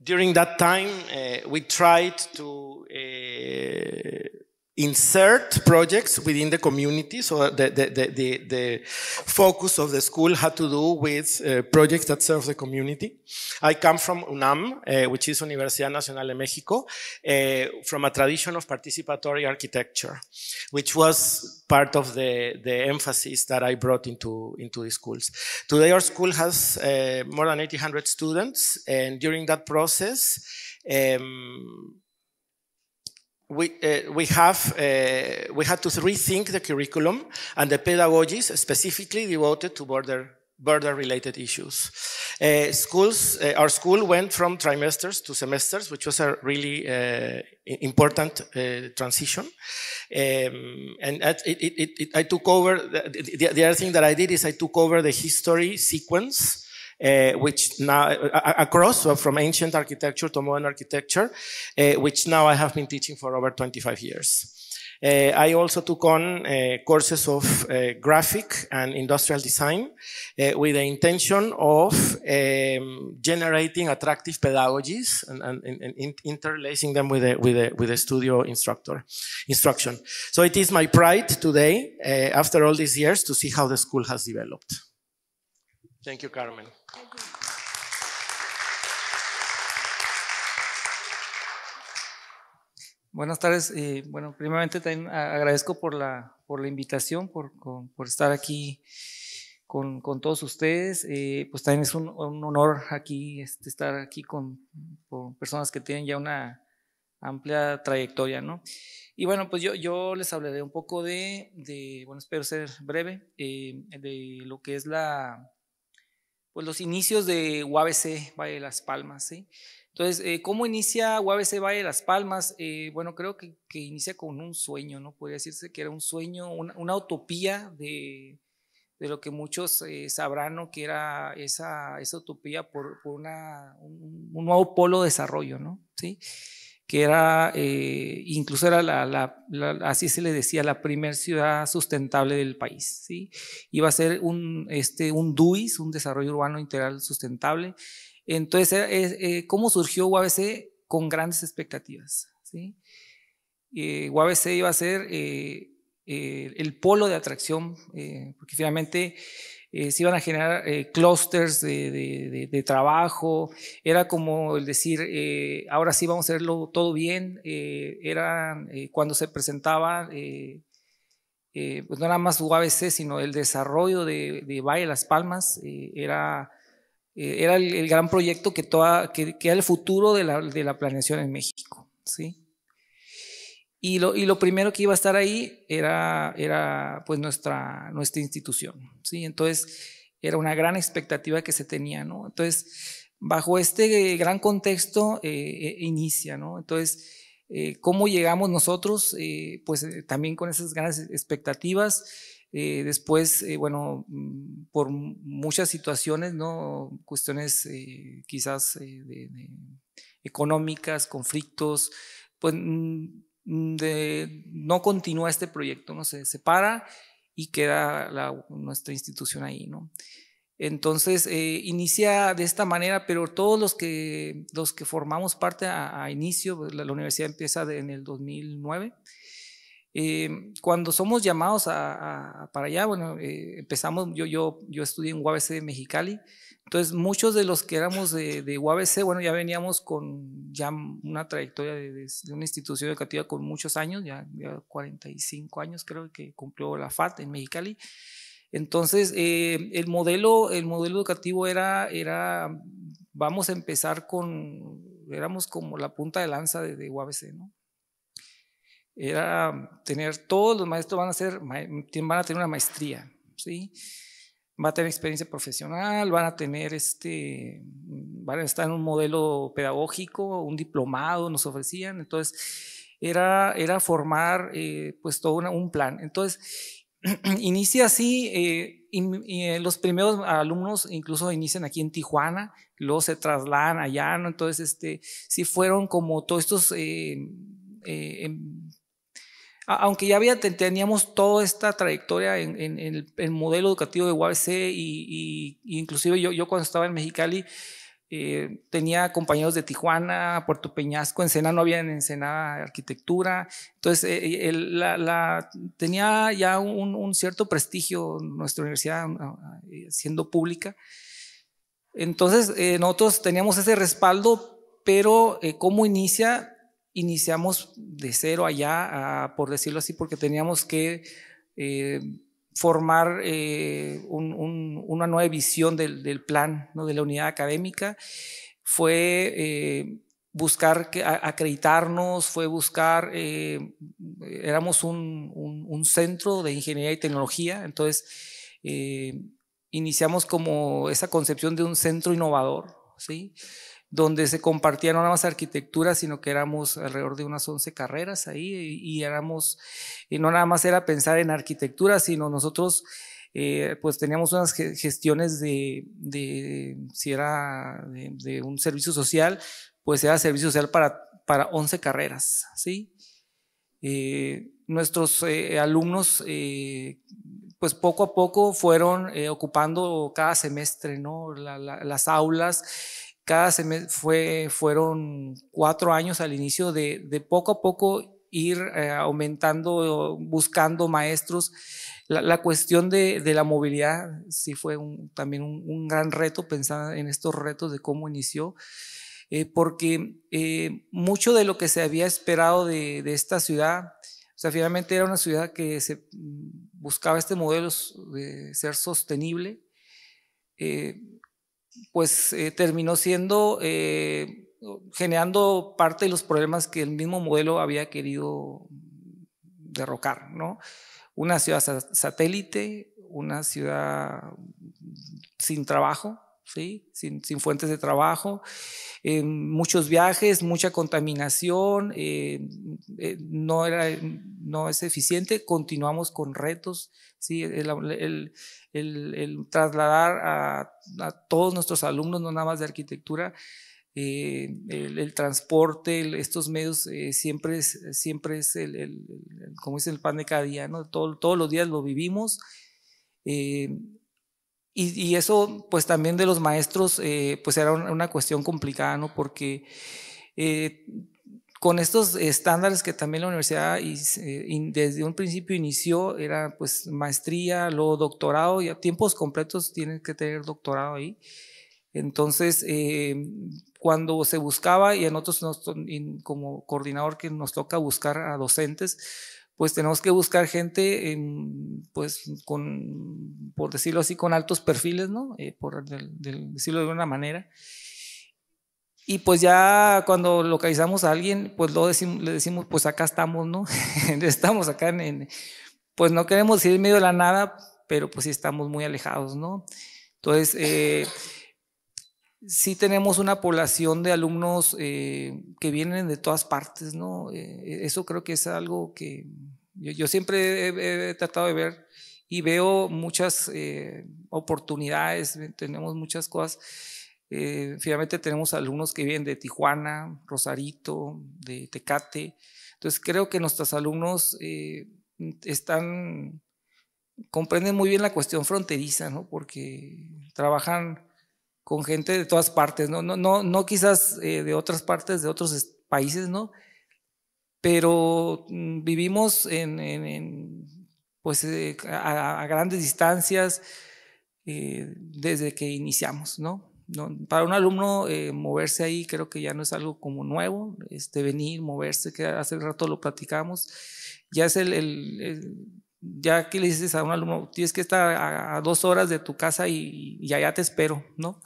During that time, we tried to insert projects within the community, so the focus of the school had to do with projects that serve the community. I come from UNAM, which is Universidad Nacional de Mexico, from a tradition of participatory architecture, which was part of the emphasis that I brought into the schools. Today our school has more than 1,800 students, and during that process, we had to rethink the curriculum and the pedagogies specifically devoted to border-related issues. Our school went from trimesters to semesters, which was a really important transition. And I took over, the other thing that I did is I took over the history sequence, which now, across, from ancient architecture to modern architecture, which now I have been teaching for over 25 years. I also took on courses of graphic and industrial design with the intention of generating attractive pedagogies and interlacing them with the studio instruction. So it is my pride today, after all these years, to see how the school has developed. Thank you, Carmen. Buenas tardes. Bueno, primeramente también agradezco por la invitación, por estar aquí con todos ustedes. Pues también es un honor aquí estar aquí con personas que tienen ya una amplia trayectoria, ¿no? Y bueno, pues yo les hablaré un poco bueno, espero ser breve, de lo que es pues los inicios de UABC Valle de Las Palmas, ¿sí? Entonces, ¿cómo inicia UABC Valle de Las Palmas? Bueno, creo que inicia con un sueño, ¿no? Podría decirse que era un sueño, una utopía de lo que muchos sabrán, ¿no? Que era esa utopía por un nuevo polo de desarrollo, ¿no? ¿Sí? Que era, incluso era así se le decía, la primer ciudad sustentable del país, ¿sí? Iba a ser un DUIS, un desarrollo urbano integral sustentable. Entonces, ¿cómo surgió UABC? Con grandes expectativas, ¿sí? UABC iba a ser el polo de atracción, porque finalmente se iban a generar clústeres de trabajo. Era como el decir, ahora sí vamos a hacerlo todo bien. Cuando se presentaba, pues no era más UABC, sino el desarrollo de Valle de Las Palmas, era el gran proyecto que era el futuro de la planeación en México, ¿sí? Y lo primero que iba a estar ahí era pues nuestra institución, ¿sí? Entonces era una gran expectativa que se tenía, ¿no? Entonces, bajo este gran contexto inicia, ¿no? Entonces, ¿cómo llegamos nosotros? Pues también con esas grandes expectativas. Después, bueno, por muchas situaciones, ¿no? Cuestiones quizás económicas, conflictos, pues no continúa este proyecto, ¿no? Se separa y queda nuestra institución ahí, ¿no? Entonces, inicia de esta manera, pero todos los que formamos parte a inicio, pues, la universidad empieza en el 2009. Cuando somos llamados para allá, bueno, empezamos, yo estudié en UABC de Mexicali. Entonces muchos de los que éramos de UABC, bueno, ya veníamos con ya una trayectoria de una institución educativa con muchos años, ya 45 años creo que cumplió la FAT en Mexicali. Entonces el modelo educativo era vamos a empezar éramos como la punta de lanza de UABC, ¿no? Era todos los maestros van a tener una maestría, ¿sí? Van a tener experiencia profesional, van a estar en un modelo pedagógico, un diplomado nos ofrecían. Entonces era formar pues todo un plan. Entonces inicia así, y los primeros alumnos incluso inician aquí en Tijuana, luego se trasladan allá, ¿no? Entonces sí fueron como todos estos aunque ya teníamos toda esta trayectoria en el modelo educativo de UABC, y inclusive yo cuando estaba en Mexicali tenía compañeros de Tijuana, Puerto Peñasco, Ensenada, no había en Ensenada arquitectura. Entonces tenía ya un cierto prestigio nuestra universidad siendo pública. Entonces nosotros teníamos ese respaldo, pero ¿cómo inicia? Iniciamos de cero allá, por decirlo así, porque teníamos que formar una nueva visión del plan, ¿no? De la unidad académica. Fue buscar acreditarnos, fue buscar, éramos un centro de ingeniería y tecnología, entonces iniciamos como esa concepción de un centro innovador, ¿sí? Donde se compartía no nada más arquitectura, sino que éramos alrededor de unas 11 carreras ahí, y no nada más era pensar en arquitectura, sino nosotros pues teníamos unas gestiones si era de un servicio social, pues era servicio social para 11 carreras, ¿sí? Nuestros alumnos pues poco a poco fueron ocupando cada semestre, ¿no? Las aulas. Cada semestre fueron 4 años al inicio de poco a poco ir aumentando, buscando maestros. La cuestión de la movilidad sí fue también un gran reto, pensar en estos retos de cómo inició, porque mucho de lo que se había esperado de esta ciudad, o sea, finalmente era una ciudad que se buscaba este modelo de ser sostenible, pues terminó siendo, generando parte de los problemas que el mismo modelo había querido derrocar, ¿no? Una ciudad satélite, una ciudad sin trabajo, ¿sí? Sin fuentes de trabajo, muchos viajes, mucha contaminación, no es eficiente. Continuamos con retos, ¿sí? El trasladar a todos nuestros alumnos, no nada más de arquitectura, el transporte, estos medios, siempre es como dice, el pan de cada día, ¿no? Todos los días lo vivimos, y eso pues también de los maestros pues era una cuestión complicada, ¿no? Porque con estos estándares que también la universidad desde un principio inició, era pues maestría, luego doctorado, y a tiempos completos tienen que tener doctorado ahí. Entonces, cuando se buscaba, y a nosotros como coordinador que nos toca buscar a docentes, pues tenemos que buscar gente pues por decirlo así, con altos perfiles, ¿no? Por decirlo de una manera. Y pues ya cuando localizamos a alguien, pues le decimos, pues acá estamos, ¿no? Estamos acá pues no queremos ir en medio de la nada, pero pues sí estamos muy alejados, ¿no? Entonces, sí tenemos una población de alumnos que vienen de todas partes, ¿no? Eso creo que es algo que yo siempre he tratado de ver, y veo muchas oportunidades, tenemos muchas cosas. Finalmente tenemos alumnos que vienen de Tijuana, Rosarito, de Tecate. Entonces creo que nuestros alumnos comprenden muy bien la cuestión fronteriza, ¿no? Porque trabajan con gente de todas partes, no quizás de otras partes, de otros países, ¿no? Pero vivimos pues a grandes distancias desde que iniciamos, ¿no? Para un alumno moverse ahí creo que ya no es algo como nuevo, venir, moverse, que hace rato lo platicamos, ya es ya que le dices a un alumno, tienes que estar a 2 horas de tu casa y allá te espero, ¿no?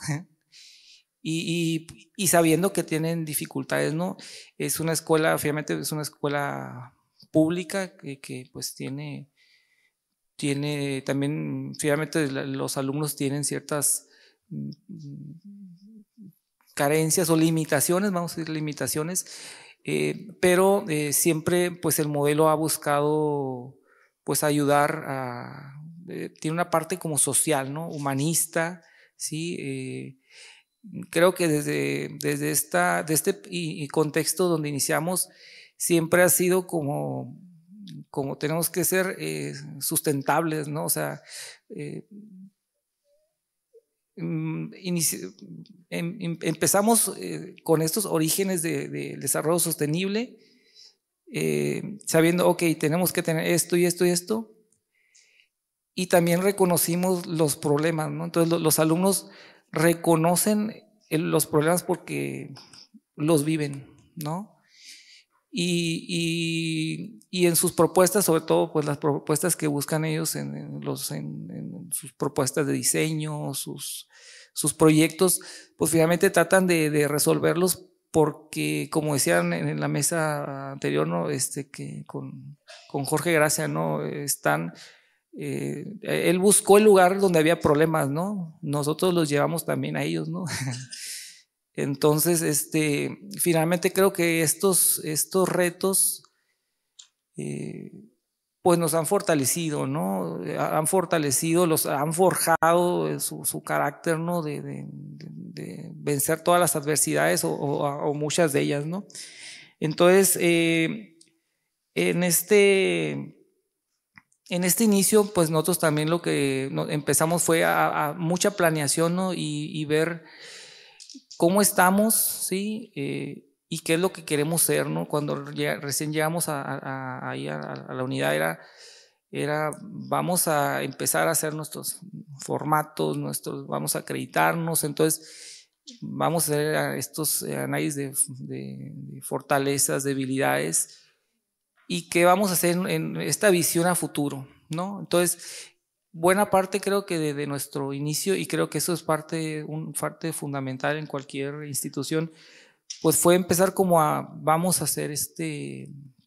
y sabiendo que tienen dificultades, ¿no? Es una escuela, obviamente es una escuela pública que pues tiene también, finalmente los alumnos tienen ciertas carencias o limitaciones, vamos a decir limitaciones, pero siempre pues el modelo ha buscado pues ayudar tiene una parte como social, ¿no? Humanista, ¿sí? Creo que desde este contexto donde iniciamos siempre ha sido como tenemos que ser sustentables, ¿no? O sea, empezamos con estos orígenes de desarrollo sostenible, sabiendo, ok, tenemos que tener esto y esto y esto, y también reconocimos los problemas, ¿no? Entonces los alumnos reconocen los problemas porque los viven, ¿no? Y en sus propuestas, sobre todo pues las propuestas que buscan ellos en sus propuestas de diseño, sus proyectos, pues finalmente tratan de resolver los porque como decían en la mesa anterior, ¿no? Que con Jorge Gracia, ¿no? Él buscó el lugar donde había problemas, ¿no? Nosotros los llevamos también a ellos, ¿no? Entonces, finalmente creo que estos retos pues nos han fortalecido, ¿no? Han fortalecido, han forjado su carácter, ¿no? De vencer todas las adversidades o muchas de ellas, ¿no? Entonces, en este inicio, pues nosotros también lo que empezamos fue a mucha planeación, ¿no? Y ver cómo estamos, ¿sí? Y qué es lo que queremos ser, ¿no? Cuando recién llegamos ahí a la unidad era vamos a empezar a hacer nuestros formatos, vamos a acreditarnos, entonces vamos a hacer estos análisis de fortalezas, debilidades y qué vamos a hacer en esta visión a futuro, ¿no? Entonces, buena parte creo que de nuestro inicio, y creo que eso es parte fundamental en cualquier institución, pues fue empezar como vamos a hacer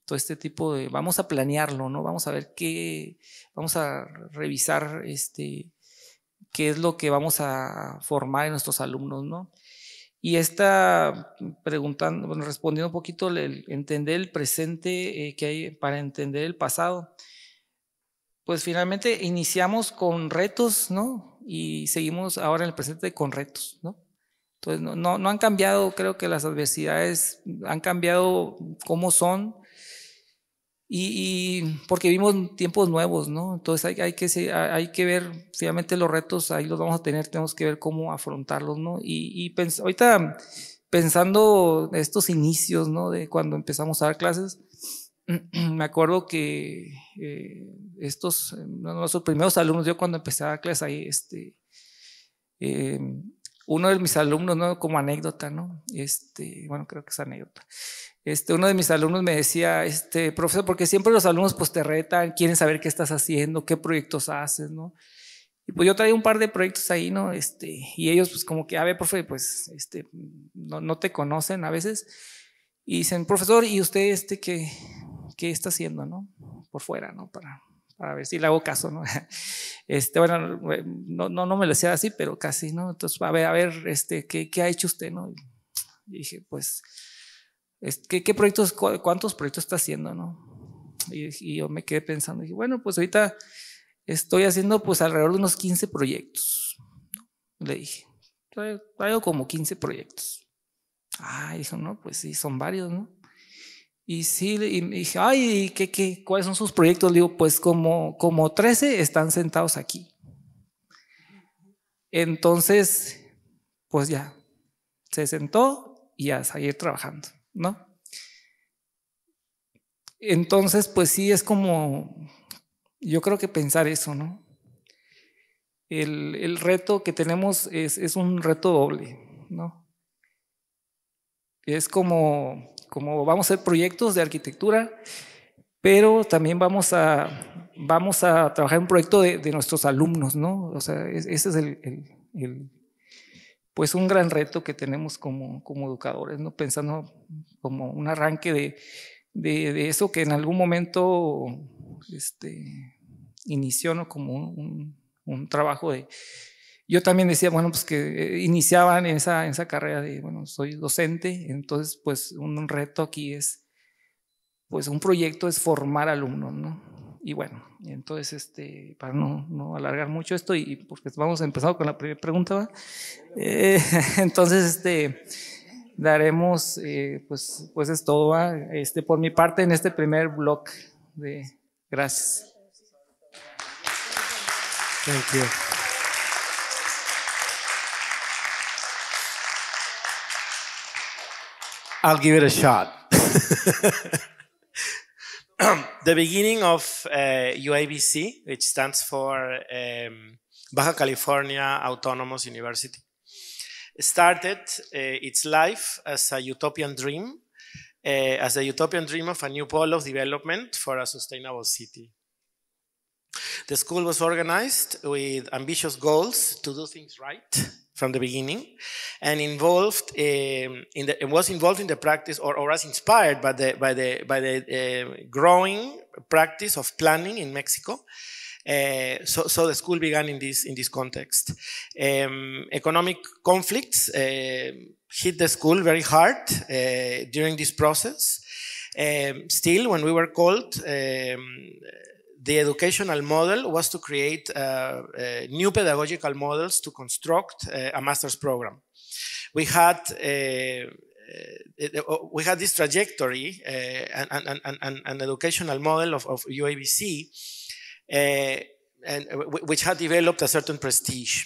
todo este tipo de, vamos a planearlo, ¿no? Vamos a ver vamos a revisar qué es lo que vamos a formar en nuestros alumnos, ¿no? Y respondiendo un poquito, entender el presente que hay para entender el pasado. Pues finalmente iniciamos con retos, ¿no? Y seguimos ahora en el presente con retos, ¿no? Entonces no han cambiado, creo que las adversidades han cambiado cómo son y porque vivimos tiempos nuevos, ¿no? Entonces hay que ver, finalmente los retos ahí los vamos a tener, tenemos que ver cómo afrontarlos, ¿no? Ahorita pensando estos inicios, ¿no? De cuando empezamos a dar clases, me acuerdo que nuestros primeros alumnos, yo cuando empecé a dar clases ahí, uno de mis alumnos, ¿no? Como anécdota, ¿no? Bueno, creo que es anécdota. Uno de mis alumnos me decía, profesor, porque siempre los alumnos pues te retan, quieren saber qué estás haciendo, qué proyectos haces, ¿no? Y pues yo traía un par de proyectos ahí, ¿no? Y ellos pues como que, a ver, profe, pues no te conocen a veces. Y dicen, profesor, ¿y usted qué está haciendo, no? Por fuera, ¿no? Para ver si le hago caso, ¿no? Bueno, no me lo decía así, pero casi, ¿no? Entonces, a ver, ¿qué ha hecho usted, no? Y dije, pues, ¿qué proyectos, cuántos proyectos está haciendo, no? Y yo me quedé pensando, dije, bueno, pues ahorita estoy haciendo pues alrededor de unos 15 proyectos, ¿no? Le dije, traigo como 15 proyectos. Dijo, no, pues sí, son varios, ¿no? Y sí, y me dije, ¿cuáles son sus proyectos? Le digo, pues como 13 están sentados aquí. Entonces, pues ya, se sentó y a seguir trabajando, ¿no? Entonces, pues sí, es como, yo creo que pensar eso, ¿no? El reto que tenemos es un reto doble, ¿no? Es como vamos a hacer proyectos de arquitectura, pero también vamos a trabajar en un proyecto de nuestros alumnos, ¿no? O sea, ese es pues un gran reto que tenemos como educadores, ¿no? Pensando como un arranque de eso que en algún momento inició, ¿no? Como un trabajo de... Yo también decía, bueno, pues que iniciaban en esa carrera de, bueno, soy docente, entonces pues un reto aquí es, pues un proyecto es formar alumnos, ¿no? Y bueno, entonces para no alargar mucho esto y porque vamos a empezar con la primera pregunta, ¿va? Entonces daremos, pues es todo, ¿va? Por mi parte en este primer bloque de gracias. Thank you. I'll give it a shot. The beginning of UABC, which stands for Baja California Autonomous University, started its life as a utopian dream of a new pole of development for a sustainable city. The school was organized with ambitious goals to do things right from the beginning, and was involved in the practice, or was inspired by the growing practice of planning in Mexico. So the school began in this context. Economic conflicts hit the school very hard during this process. Still, when we were called, the educational model was to create new pedagogical models to construct a master's program. We had this trajectory, an educational model of UABC, which had developed a certain prestige.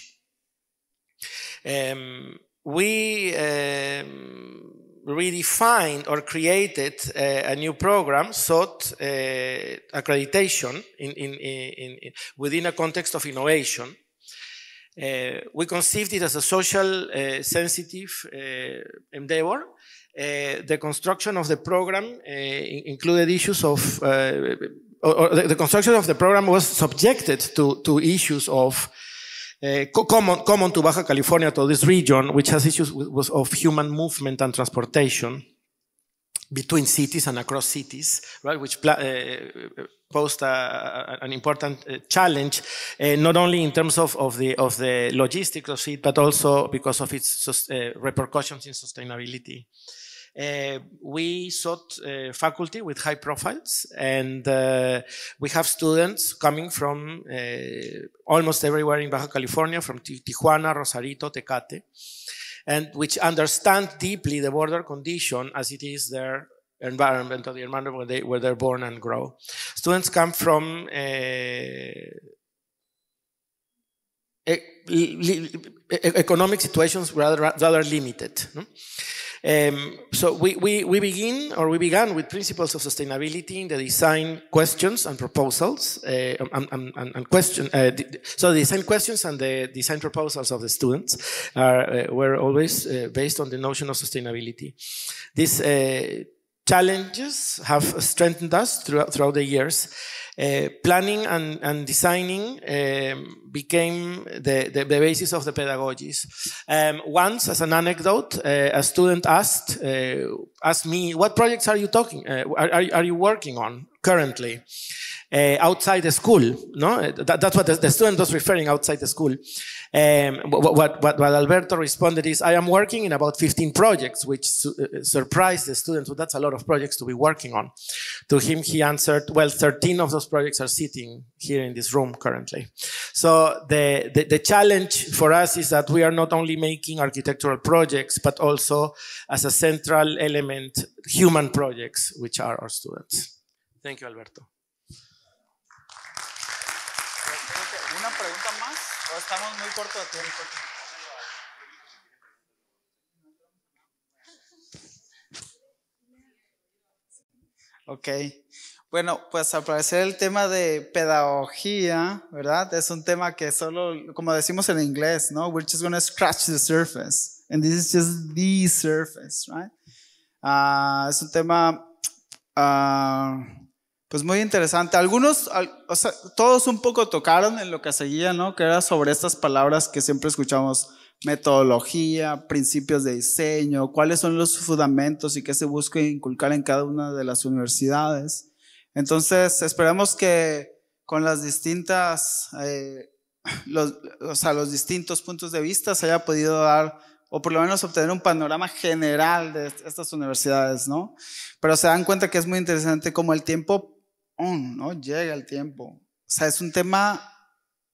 We redefined or created a new program, sought accreditation within a context of innovation. We conceived it as a social sensitive endeavor. The construction of the program included issues of, the construction of the program was subjected to issues of common to Baja California, to this region, which has issues of human movement and transportation between cities and across cities, right? Which posed an important challenge, not only in terms of the logistics of it, but also because of its repercussions in sustainability. We sought faculty with high profiles, and we have students coming from almost everywhere in Baja California, from Tijuana, Rosarito, Tecate, and which understand deeply the border condition as it is their environment, or the environment where they're born and grow. Students come from economic situations rather limited. No? So we began with principles of sustainability in the design questions and proposals, so the design questions and the design proposals of the students were always based on the notion of sustainability. These challenges have strengthened us throughout the years. Planning and designing became the basis of the pedagogies. Once, as an anecdote, a student asked me, "What projects are you are you working on currently outside the school?" No, that's what the student was referring, outside the school. What Alberto responded is, "I am working in about 15 projects," which surprised the students. Well, that's a lot of projects to be working on. To him, he answered, "Well, 13 of those projects are sitting here in this room currently." So the challenge for us is that we are not only making architectural projects, but also, as a central element, human projects, which are our students. Thank you, Alberto. ¿Una pregunta más? ¿O estamos muy corto de tiempo? Ok. Bueno, pues al parecer el tema de pedagogía, ¿verdad? Es un tema que solo, como decimos en inglés, ¿no? We're just going to scratch the surface. And this is just the surface, right? Es un tema pues muy interesante. Algunos, o sea, todos un poco tocaron en lo que seguía, ¿no? Que era sobre estas palabras que siempre escuchamos: metodología, principios de diseño, cuáles son los fundamentos y qué se busca inculcar en cada una de las universidades. Entonces, esperamos que con las distintas, los distintos puntos de vista se haya podido dar, o por lo menos obtener un panorama general de estas universidades, ¿no? Pero se dan cuenta que es muy interesante cómo el tiempo, ¿no? Llega el tiempo. O sea, es un tema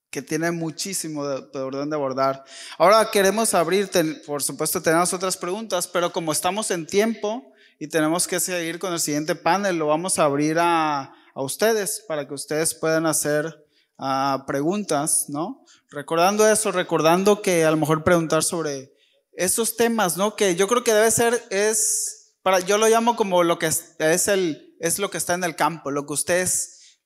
que tiene muchísimo de orden de abordar. Ahora queremos abrir, por supuesto tenemos otras preguntas, pero como estamos en tiempo y tenemos que seguir con el siguiente panel, lo vamos a abrir a ustedes para que ustedes puedan hacer preguntas, ¿no? Recordando eso, recordando que a lo mejor preguntar sobre esos temas, ¿no? Que yo creo que debe ser, yo lo llamo como lo que es lo que está en el campo, lo que ustedes,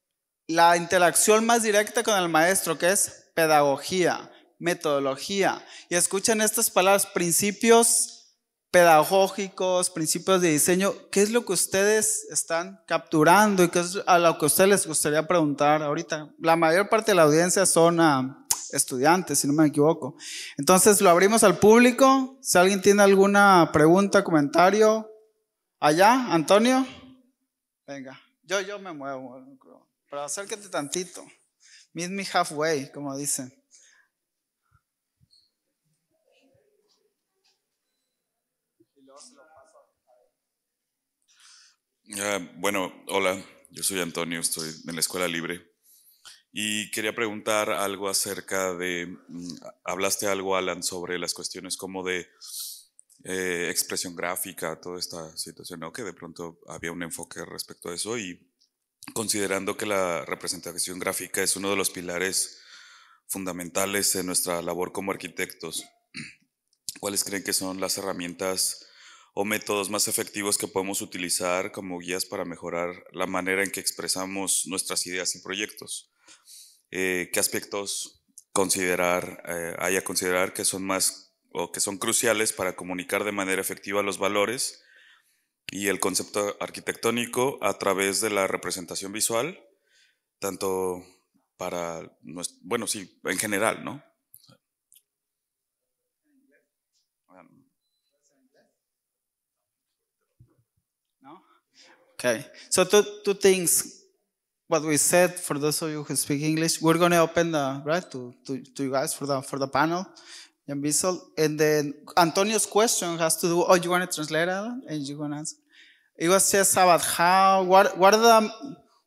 la interacción más directa con el maestro, que es pedagogía, metodología. Y escuchen estas palabras: principios pedagógicos, principios de diseño, ¿qué es lo que ustedes están capturando y qué es a lo que a ustedes les gustaría preguntar ahorita? La mayor parte de la audiencia son estudiantes, si no me equivoco. Entonces lo abrimos al público. Si alguien tiene alguna pregunta, comentario. Allá, Antonio. Venga, yo me muevo, pero acércate tantito. Meet me halfway, como dicen. Bueno, hola, yo soy Antonio, estoy en la Escuela Libre y quería preguntar algo acerca de, hablaste algo, Alan, sobre las cuestiones como de expresión gráfica, toda esta situación, ¿no? Que de pronto había un enfoque respecto a eso y considerando que la representación gráfica es uno de los pilares fundamentales en nuestra labor como arquitectos, ¿cuáles creen que son las herramientas o métodos más efectivos que podemos utilizar como guías para mejorar la manera en que expresamos nuestras ideas y proyectos? ¿Qué aspectos hay a considerar que son más o que son cruciales para comunicar de manera efectiva los valores y el concepto arquitectónico a través de la representación visual, tanto para, bueno, sí, en general, ¿no? Okay, so two things. What we said, for those of you who speak English, we're going to open the right to you guys for the panel, Jan Bissell, and then Antonio's question has to do. Oh, you want to translate, Alan, and you want to answer? It was just about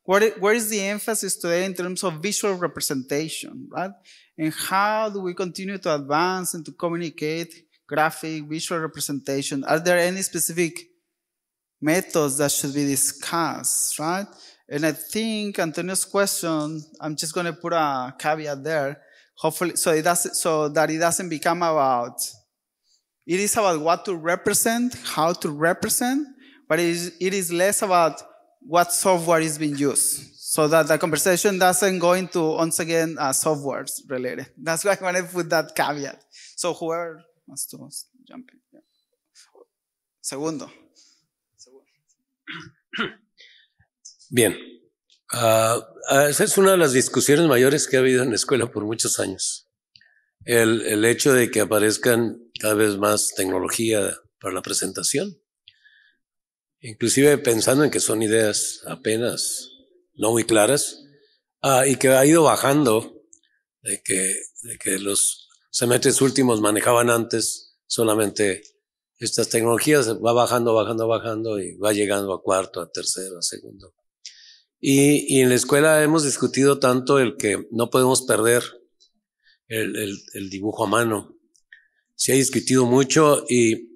where is the emphasis today in terms of visual representation, right? And how do we continue to advance and to communicate graphic visual representation? Are there any specific methods that should be discussed, right? And I think Antonio's question, I'm just going to put a caveat there, hopefully, so that it doesn't become about, it is about what to represent, how to represent, but it is less about what software is being used, so that the conversation doesn't go into, once again, softwares related. That's why I want to put that caveat. So whoever wants to jump in. Yeah. Segundo. Bien, esa es una de las discusiones mayores que ha habido en la escuela por muchos años. El hecho de que aparezcan cada vez más tecnología para la presentación, inclusive pensando en que son ideas apenas no muy claras, y que ha ido bajando, de que los semestres últimos manejaban antes solamente estas tecnologías, va bajando y va llegando a cuarto, a tercero, a segundo. Y en la escuela hemos discutido tanto el que no podemos perder el dibujo a mano. Se ha discutido mucho y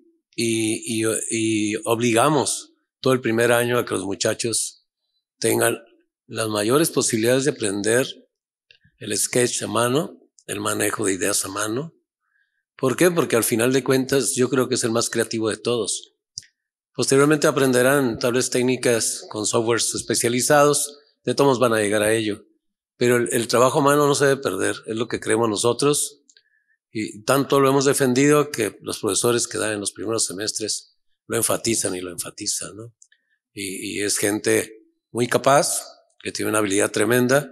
obligamos todo el primer año a que los muchachos tengan las mayores posibilidades de aprender el sketch a mano, el manejo de ideas a mano. ¿Por qué? Porque al final de cuentas yo creo que es el más creativo de todos. Posteriormente aprenderán tal vez técnicas con softwares especializados, de todos van a llegar a ello. Pero el trabajo a mano no se debe perder, es lo que creemos nosotros. Y tanto lo hemos defendido que los profesores que dan en los primeros semestres lo enfatizan, ¿no? Y es gente muy capaz, que tiene una habilidad tremenda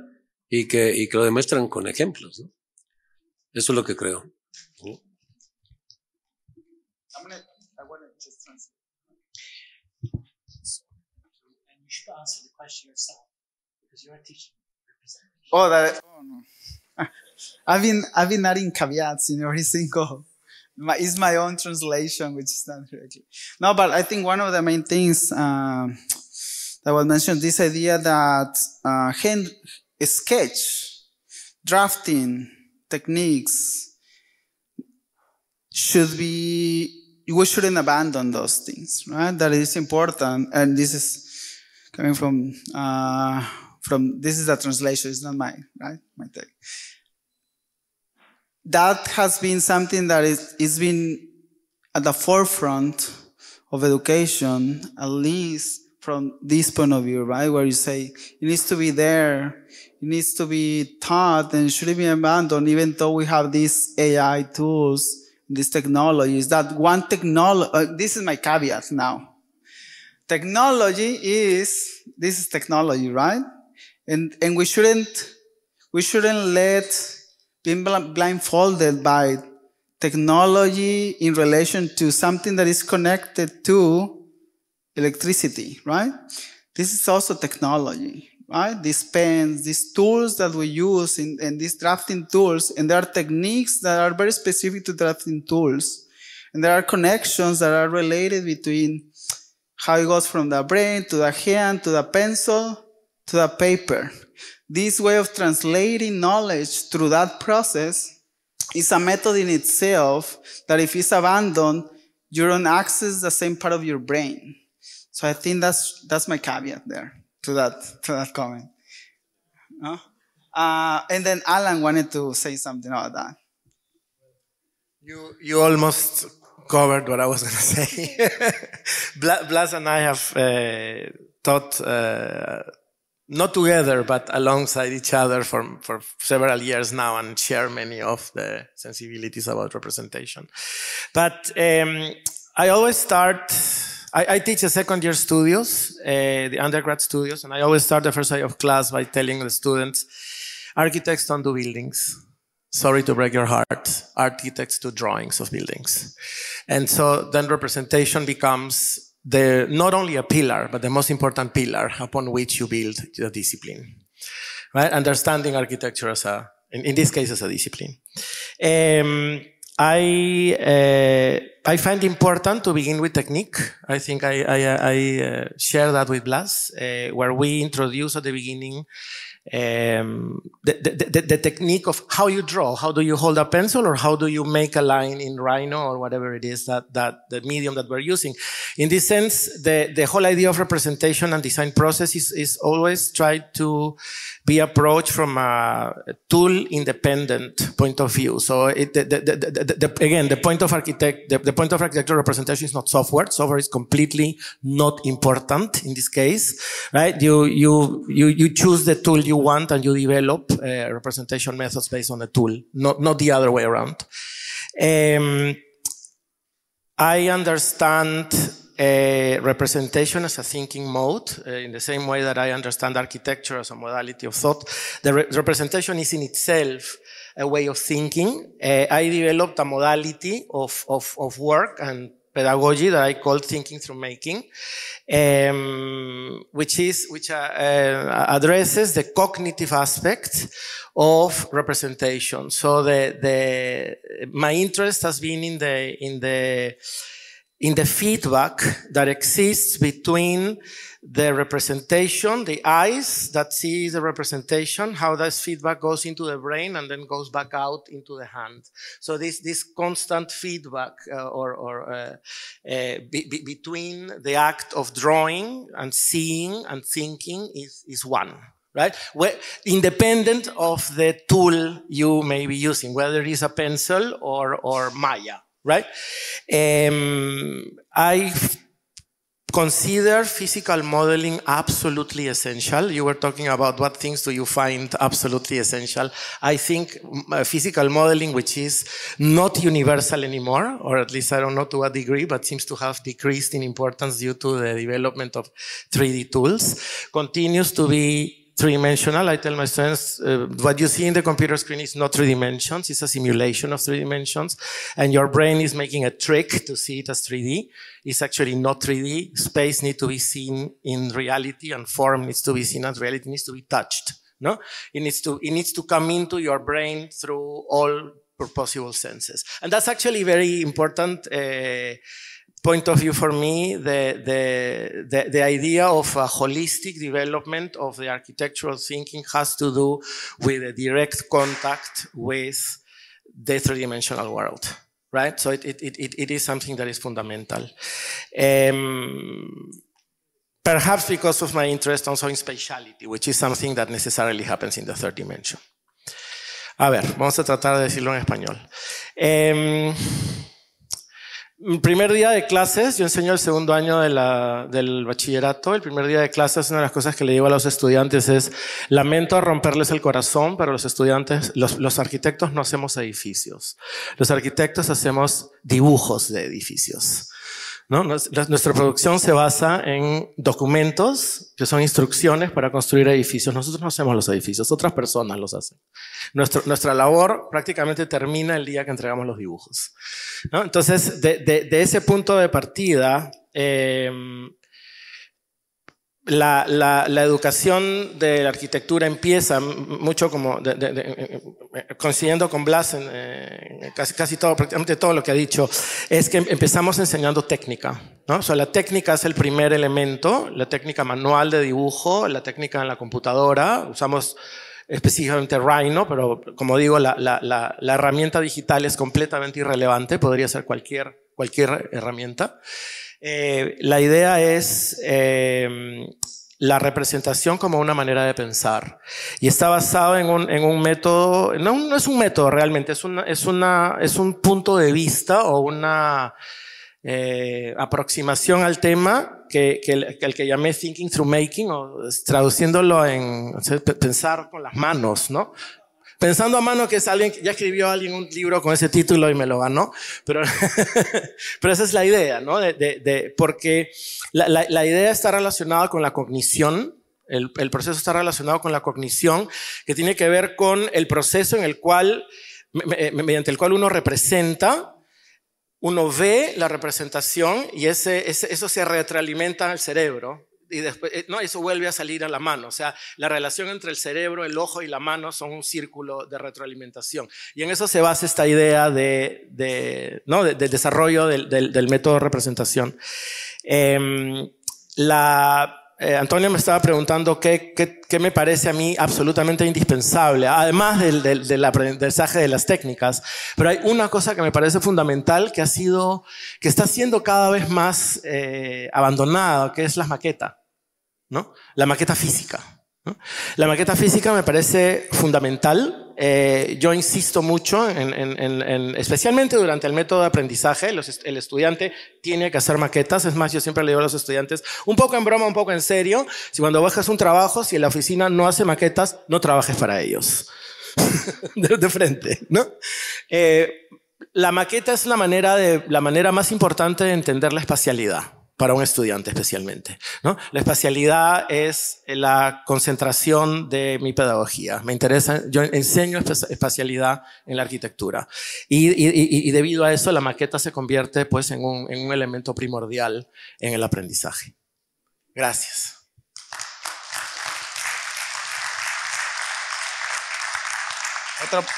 y que lo demuestran con ejemplos, ¿no? Eso es lo que creo. You should answer the question yourself because you're teaching representation. Oh no. I've been adding caveats in every single. It's my own translation, which is not correctly. No, but I think one of the main things that was mentioned, this idea that sketch, drafting techniques we shouldn't abandon those things, right? That is important, and this is coming from this is a translation, it's not mine, right? My take. That has been something that is been at the forefront of education, at least from this point of view, right? Where you say it needs to be there, it needs to be taught, and shouldn't be abandoned, even though we have these AI tools, this technology is that one technology, this is my caveat now. Technology is, this is technology, right? And we shouldn't let being blindfolded by technology in relation to something that is connected to electricity, right? This is also technology, right? These pens, these tools that we use in these drafting tools, and there are techniques that are very specific to drafting tools. And there are connections that are related between how it goes from the brain to the hand, to the pencil, to the paper. This way of translating knowledge through that process is a method in itself that if it's abandoned, you don't access the same part of your brain. So I think that's my caveat there to that comment. And then Alan wanted to say something about that. You almost covered what I was going to say. Blas and I have taught not together, but alongside each other for several years now, and share many of the sensibilities about representation. But I always start, I teach the second year studios, the undergrad studios, and I always start the first day of class by telling the students, architects don't do buildings. Sorry to break your heart. Architects do drawings of buildings. And so then representation becomes not only a pillar, but the most important pillar upon which you build the discipline, right? Understanding architecture as in this case, as a discipline. I find important to begin with technique. I think I share that with Blas, where we introduce at the beginning the technique of how you draw. How do you hold a pencil, or how do you make a line in Rhino, or whatever it is that the medium that we're using. In this sense, the whole idea of representation and design process is always tried to be approached from a tool-independent point of view. So again, the point of architectural representation is not software. Software is completely not important in this case, right? You choose the tool you want, and you develop representation methods based on the tool, not the other way around. I understand representation as a thinking mode, in the same way that I understand architecture as a modality of thought. The representation is in itself a way of thinking. I developed a modality of work and pedagogy that I call thinking through making, which addresses the cognitive aspect of representation. So my interest has been in the feedback that exists between the representation, the eyes that see the representation, how this feedback goes into the brain and then goes back out into the hand. So this constant feedback between the act of drawing and seeing and thinking is one, right? Independent of the tool you may be using, whether it is a pencil or Maya, right? I consider physical modeling absolutely essential. You were talking about what things do you find absolutely essential. I think physical modeling, which is not universal anymore, or at least I don't know to what degree, but seems to have decreased in importance due to the development of 3D tools, continues to be three-dimensional. I tell my students, what you see in the computer screen is not 3 dimensions, it's a simulation of 3 dimensions, and your brain is making a trick to see it as 3D. It's actually not 3D. Space needs to be seen in reality, and form needs to be seen as reality, needs to be touched. No? It needs to come into your brain through all possible senses. And that's actually very important point of view for me, the idea of a holistic development of the architectural thinking has to do with a direct contact with the three-dimensional world, right? So it is something that is fundamental. Perhaps because of my interest also in spatiality, which is something that necessarily happens in the third dimension. A ver, vamos a tratar de decirlo en español. Mi primer día de clases, yo enseño el segundo año del bachillerato. El primer día de clases, una de las cosas que le digo a los estudiantes es: lamento romperles el corazón, pero los estudiantes, los arquitectos no hacemos edificios. Los arquitectos hacemos dibujos de edificios, ¿no? Nuestra producción se basa en documentos que son instrucciones para construir edificios. Nosotros no hacemos los edificios, otras personas los hacen. Nuestra labor prácticamente termina el día que entregamos los dibujos, ¿no? Entonces, de ese punto de partida, la educación de la arquitectura empieza mucho como coincidiendo con Blas en casi todo, prácticamente todo lo que ha dicho, es que empezamos enseñando técnica, ¿no? O sea, la técnica es el primer elemento, la técnica manual de dibujo, la técnica en la computadora. Usamos específicamente Rhino, pero como digo, la herramienta digital es completamente irrelevante, podría ser cualquier herramienta. La idea es la representación como una manera de pensar, y está basado en un método, no es un método realmente, es un punto de vista o una aproximación al tema que llamé Thinking Through Making, o traduciéndolo en pensar con las manos, ¿no? Pensando a mano, que es alguien, ya escribió alguien un libro con ese título y me lo ganó, pero esa es la idea, ¿no? Porque la idea está relacionada con la cognición, el proceso está relacionado con la cognición, que tiene que ver con el proceso en el cual, mediante el cual uno representa, uno ve la representación y eso se retroalimenta al cerebro. Y después, no, eso vuelve a salir a la mano. O sea, la relación entre el cerebro, el ojo y la mano son un círculo de retroalimentación. Y en eso se basa esta idea del desarrollo del método de representación. Antonio me estaba preguntando qué me parece a mí absolutamente indispensable, además del aprendizaje de las técnicas. Pero hay una cosa que me parece fundamental que está siendo cada vez más abandonada, que es la maqueta, ¿no? La maqueta física, ¿no? La maqueta física me parece fundamental. Yo insisto mucho, especialmente durante el método de aprendizaje, el estudiante tiene que hacer maquetas. Es más, yo siempre le digo a los estudiantes, un poco en broma, un poco en serio, si cuando bajas un trabajo, si en la oficina no hace maquetas, no trabajes para ellos. de frente, ¿no? La maqueta es la manera más importante de entender la espacialidad para un estudiante especialmente, ¿no? La espacialidad es la concentración de mi pedagogía. Me interesa, yo enseño espacialidad en la arquitectura y debido a eso la maqueta se convierte pues en un elemento primordial en el aprendizaje. Gracias.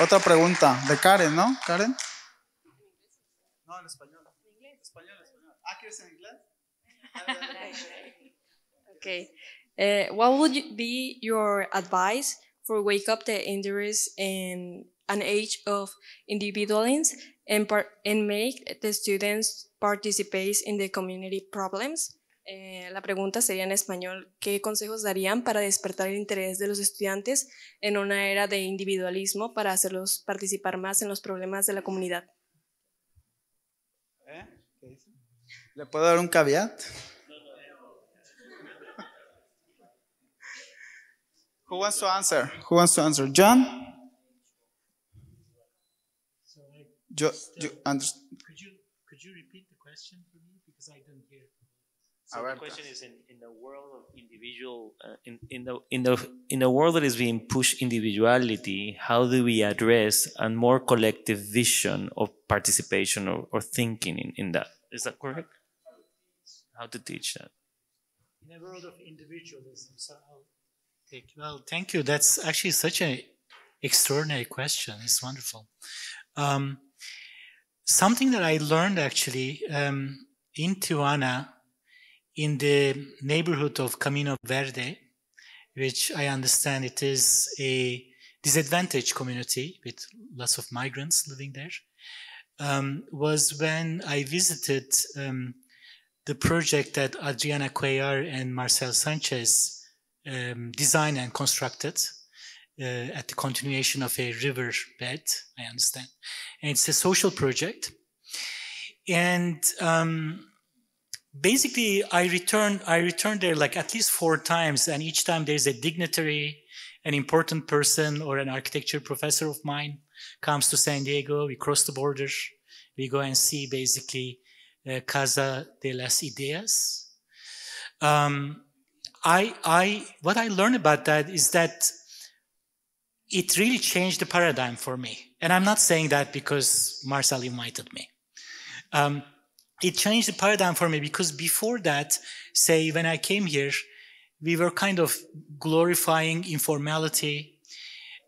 Otra pregunta de Karen, ¿no? Karen. No, en español. Español. Ah, ¿quieres en inglés? Okay. What would be your advice for wake up the interest in an age of individualism and make the students participate in the community problems? La pregunta sería en español: ¿qué consejos darían para despertar el interés de los estudiantes en una era de individualismo para hacerlos participar más en los problemas de la comunidad? ¿Le puedo dar un caveat? Who wants to answer? John? Could you repeat the question for me, because I didn't hear? So the question is, in the world of individual, in the world that is being pushed individuality, how do we address a more collective vision of participation or thinking in that? Is that correct? How to teach that? In a world of individualism. So well, thank you. That's actually such an extraordinary question. It's wonderful. Something that I learned actually in Tijuana, in the neighborhood of Camino Verde, which I understand it is a disadvantaged community with lots of migrants living there, was when I visited the project that Adriana Cuellar and Marcel Sanchez designed and constructed at the continuation of a river bed, I understand. And it's a social project. And basically, I returned there like at least 4 times, and each time there's a dignitary, an important person, or an architecture professor of mine comes to San Diego. We cross the border. We go and see basically Casa de las Ideas. What I learned about that is that it really changed the paradigm for me. And I'm not saying that because Marcel invited me. It changed the paradigm for me because before that, say when I came here, we were kind of glorifying informality.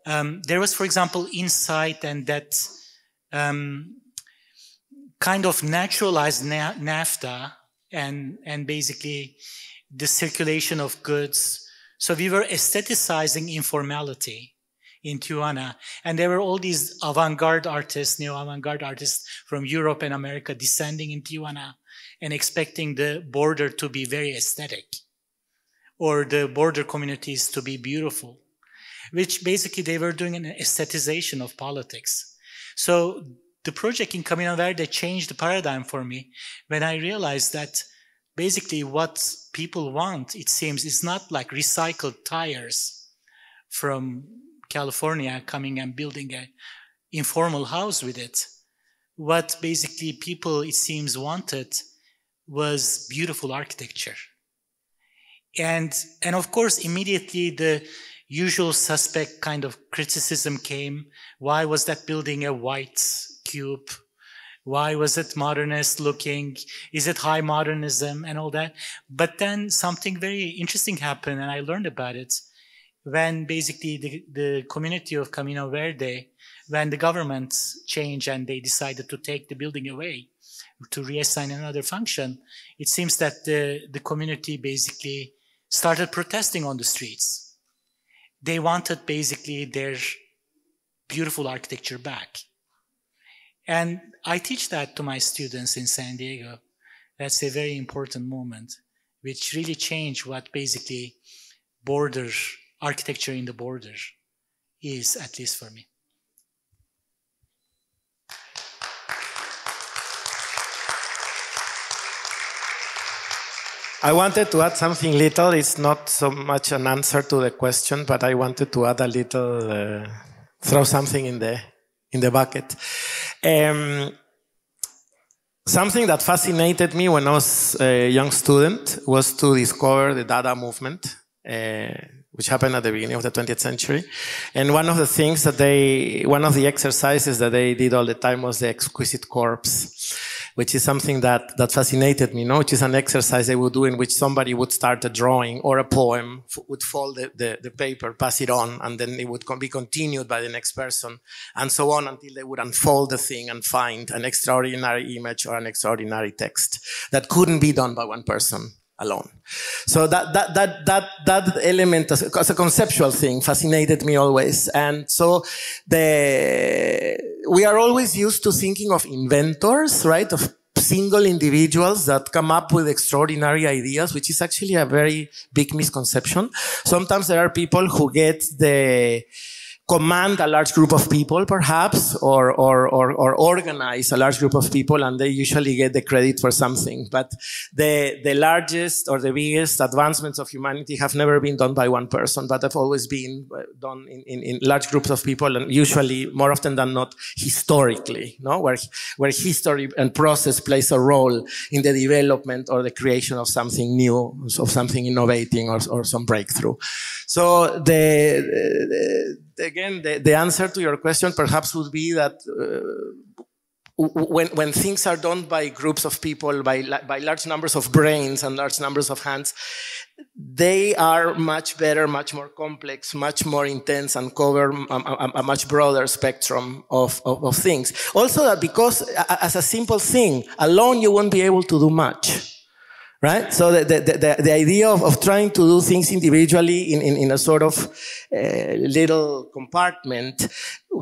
There was, for example, insight and that kind of naturalized NAFTA and basically the circulation of goods. So we were aestheticizing informality in Tijuana. And there were all these avant-garde artists, neo-avant-garde artists from Europe and America descending in Tijuana and expecting the border to be very aesthetic or the border communities to be beautiful, which basically they were doing an aestheticization of politics. So the project in Camino Verde changed the paradigm for me when I realized that basically what people want, it seems, is not like recycled tires from California coming and building an informal house with it. What basically people, it seems, wanted was beautiful architecture. And of course, immediately the usual suspect kind of criticism came. Why was that building a white cube? Why was it modernist looking? Is it high modernism and all that? But then something very interesting happened, and I learned about it when basically the community of Camino Verde, when the government changed and they decided to take the building away to reassign another function, it seems that the community basically started protesting on the streets. They wanted basically their beautiful architecture back. And I teach that to my students in San Diego. That's a very important moment, which really changed what basically border architecture in the border is, at least for me. I wanted to add something little. It's not so much an answer to the question, but I wanted to add a little, throw something in the bucket. Something that fascinated me when I was a young student was to discover the Dada movement, which happened at the beginning of the 20th century. And one of the things that one of the exercises that they did all the time was the exquisite corpse, which is something that fascinated me, which is an exercise they would do in which somebody would start a drawing or a poem, would fold the paper, pass it on, and then it would be continued by the next person, and so on until they would unfold the thing and find an extraordinary image or an extraordinary text that couldn't be done by one person alone. So that element as a conceptual thing fascinated me always. And so we are always used to thinking of inventors, right? Of single individuals that come up with extraordinary ideas, which is actually a very big misconception. Sometimes there are people who command a large group of people, perhaps, or organize a large group of people, and they usually get the credit for something. But the largest or the biggest advancements of humanity have never been done by one person, but have always been done in large groups of people, and usually, more often than not, historically, where history and process plays a role in the development or the creation of something new, of something innovating, or some breakthrough. So again, the answer to your question perhaps would be that when things are done by groups of people, by large numbers of brains and large numbers of hands, they are much better, much more complex, much more intense, and cover a much broader spectrum of things. Also, that because as a simple thing, alone you won't be able to do much. Right? So the idea of trying to do things individually in a sort of little compartment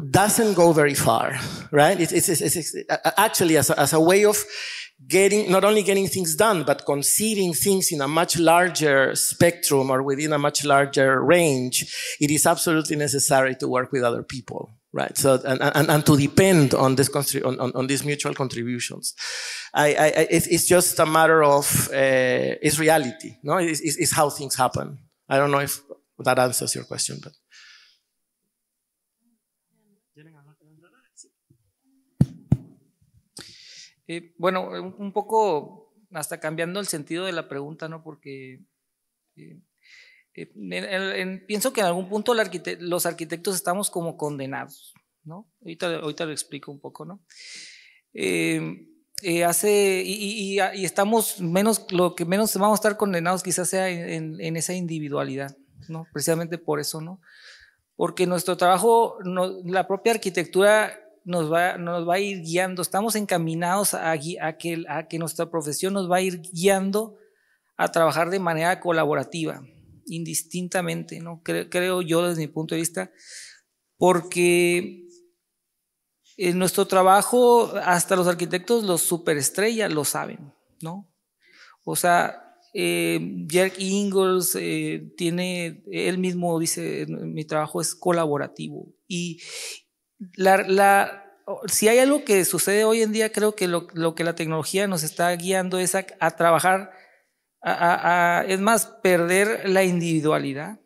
doesn't go very far, right? It's actually as a way of not only getting things done, but conceiving things in a much larger spectrum or within a much larger range. It is absolutely necessary to work with other people, right? So and to depend on this on these mutual contributions, it's just a matter of it's reality, no? It's how things happen. I don't know if that answers your question, but. Bueno, un poco hasta cambiando el sentido de la pregunta, ¿no? Porque pienso que en algún punto los arquitectos estamos como condenados, ¿no? Ahorita lo explico un poco, ¿no? Y estamos lo que menos vamos a estar condenados quizás sea en esa individualidad, ¿no? Precisamente por eso, ¿no? Porque nuestro trabajo, la propia arquitectura nos va a ir guiando, estamos encaminados a que nuestra profesión nos va a ir guiando a trabajar de manera colaborativa, indistintamente, ¿no? Creo yo desde mi punto de vista, porque en nuestro trabajo hasta los arquitectos, los superestrellas lo saben, ¿no? O sea, Jerk Ingalls él mismo dice, mi trabajo es colaborativo, y si hay algo que sucede hoy en día, creo que lo que la tecnología nos está guiando es a trabajar, es más, perder la individualidad,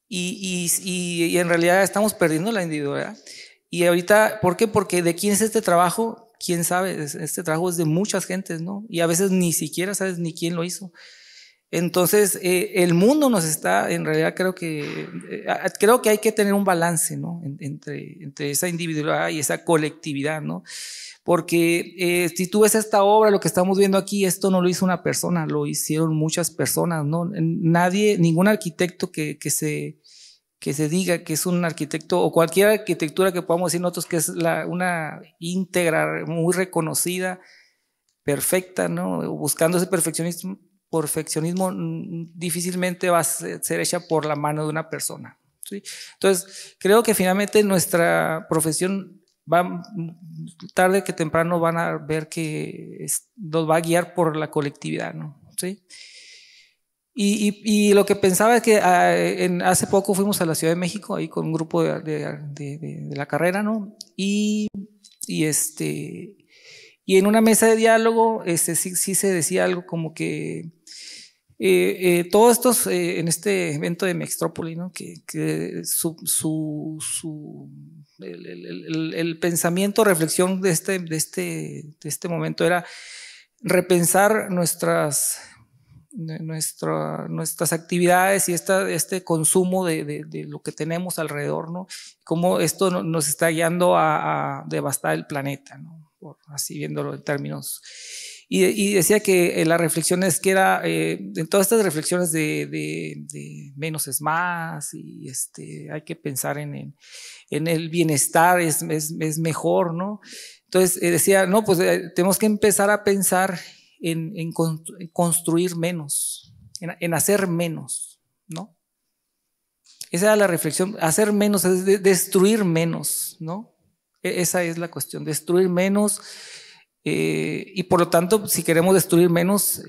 y en realidad estamos perdiendo la individualidad. Y ahorita, ¿por qué? Porque ¿de quién es este trabajo? ¿Quién sabe? Este trabajo es de muchas gentes, ¿no? Y a veces ni siquiera sabes ni quién lo hizo. Entonces, el mundo nos está, en realidad creo que hay que tener un balance, ¿no? Entre esa individualidad y esa colectividad, ¿no? Porque si tú ves esta obra, lo que estamos viendo aquí, esto no lo hizo una persona, lo hicieron muchas personas, ¿no? Ningún arquitecto que se diga que es un arquitecto, o cualquier arquitectura que podamos decir nosotros que es una íntegra, muy reconocida, perfecta, ¿no? Buscando ese perfeccionismo difícilmente va a ser hecha por la mano de una persona, ¿sí? Entonces, creo que finalmente nuestra profesión tarde que temprano van a ver que nos va a guiar por la colectividad, ¿no? ¿Sí? Y lo que pensaba es que hace poco fuimos a la Ciudad de México ahí con un grupo de la carrera, ¿no? Y en una mesa de diálogo sí se decía algo como que todos estos en este evento de Mextrópoli, ¿no? Que el pensamiento, reflexión de este momento era repensar nuestras actividades y este consumo de lo que tenemos alrededor, ¿no? Cómo esto nos está guiando a devastar el planeta, ¿no? Así viéndolo en términos. Y decía que la reflexión es que era, en todas estas reflexiones de menos es más, y hay que pensar en el bienestar, es mejor, ¿no? Entonces decía, no, pues tenemos que empezar a pensar en construir menos, en hacer menos, ¿no? Esa era la reflexión, hacer menos es destruir menos, ¿no? Esa es la cuestión, destruir menos, y por lo tanto, si queremos destruir menos,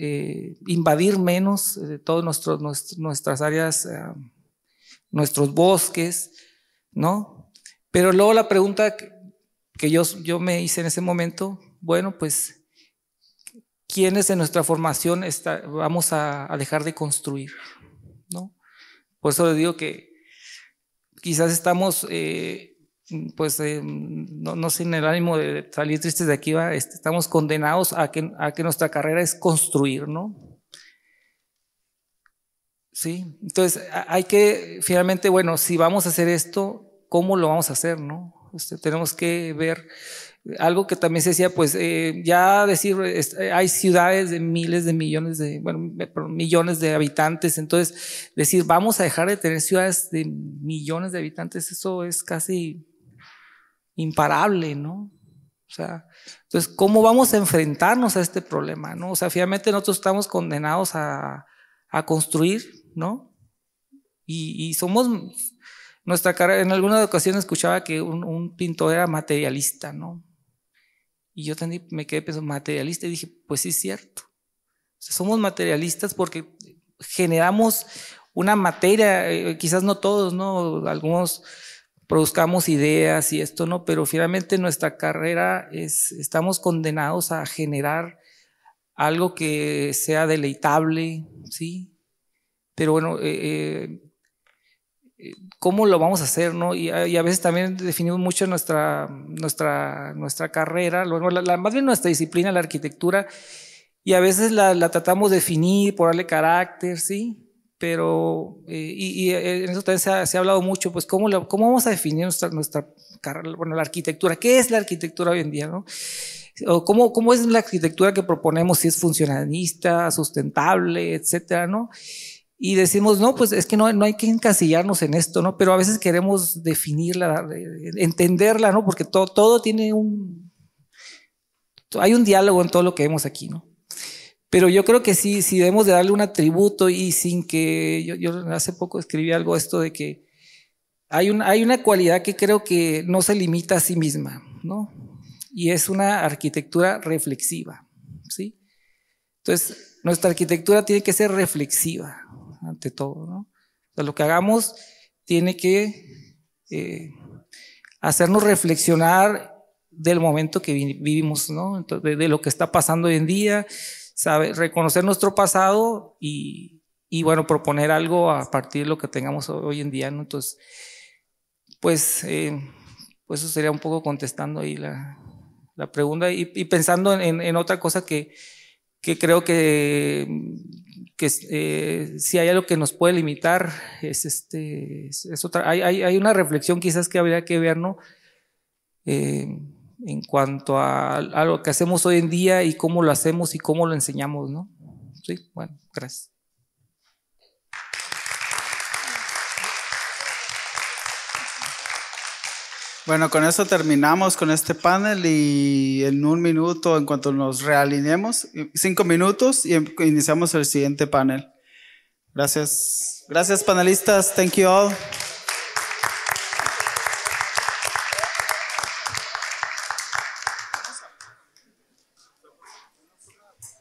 invadir menos todas nuestras áreas, nuestros bosques, ¿no? Pero luego la pregunta que yo me hice en ese momento, bueno, pues ¿quiénes en nuestra formación vamos a dejar de construir, ¿no? Por eso les digo que quizás estamos, no sin el ánimo de salir tristes de aquí, estamos condenados a que nuestra carrera es construir, ¿no? Sí, entonces hay que, finalmente, bueno, si vamos a hacer esto, ¿cómo lo vamos a hacer, no? Tenemos que ver algo que también se decía, pues ya decir, hay ciudades de miles de millones millones de habitantes, entonces decir, vamos a dejar de tener ciudades de millones de habitantes, eso es casi imparable, ¿no? O sea, entonces, ¿cómo vamos a enfrentarnos a este problema, no? O sea, finalmente nosotros estamos condenados a construir, ¿no? Y somos... Nuestra carrera, en alguna ocasión escuchaba que un pintor era materialista, ¿no? Y yo también me quedé pensando, materialista, y dije, pues sí es cierto. O sea, somos materialistas porque generamos una materia, quizás no todos, ¿no? Algunos produzcamos ideas y esto, ¿no? Pero finalmente nuestra carrera estamos condenados a generar algo que sea deleitable, ¿sí? Pero bueno, ¿cómo lo vamos a hacer, no? Y a veces también definimos mucho nuestra carrera, más bien nuestra disciplina, la arquitectura, y a veces la tratamos de definir, por darle carácter, ¿sí? Pero, en eso también se ha hablado mucho, pues, ¿cómo vamos a definir nuestra carrera, bueno, la arquitectura? ¿Qué es la arquitectura hoy en día, no? O ¿cómo es la arquitectura que proponemos? Si es funcionalista, sustentable, etcétera, ¿no? Y decimos, no, pues es que no hay que encasillarnos en esto, ¿no? Pero a veces queremos definirla, entenderla, ¿no? Porque todo tiene hay un diálogo en todo lo que vemos aquí, ¿no? Pero yo creo que sí debemos de darle un atributo, y sin que yo hace poco escribí algo esto de que hay una cualidad que creo que no se limita a sí misma, ¿no? Y es una arquitectura reflexiva, ¿sí? Entonces, nuestra arquitectura tiene que ser reflexiva ante todo, ¿no? O sea, lo que hagamos tiene que hacernos reflexionar del momento que vivimos, ¿no? Entonces, de lo que está pasando hoy en día, reconocer nuestro pasado y bueno, proponer algo a partir de lo que tengamos hoy en día, ¿no? Entonces, pues eso sería un poco contestando ahí la pregunta, y pensando en otra cosa que creo que si hay algo que nos puede limitar es otra. Hay una reflexión quizás que habría que ver, ¿no? En cuanto a lo que hacemos hoy en día y cómo lo hacemos y cómo lo enseñamos, ¿no? Sí, bueno, gracias. Bueno, con eso terminamos con este panel, y en un minuto, en cuanto nos realineemos, 5 minutos, y iniciamos el siguiente panel. Gracias. Gracias, panelistas. Thank you all.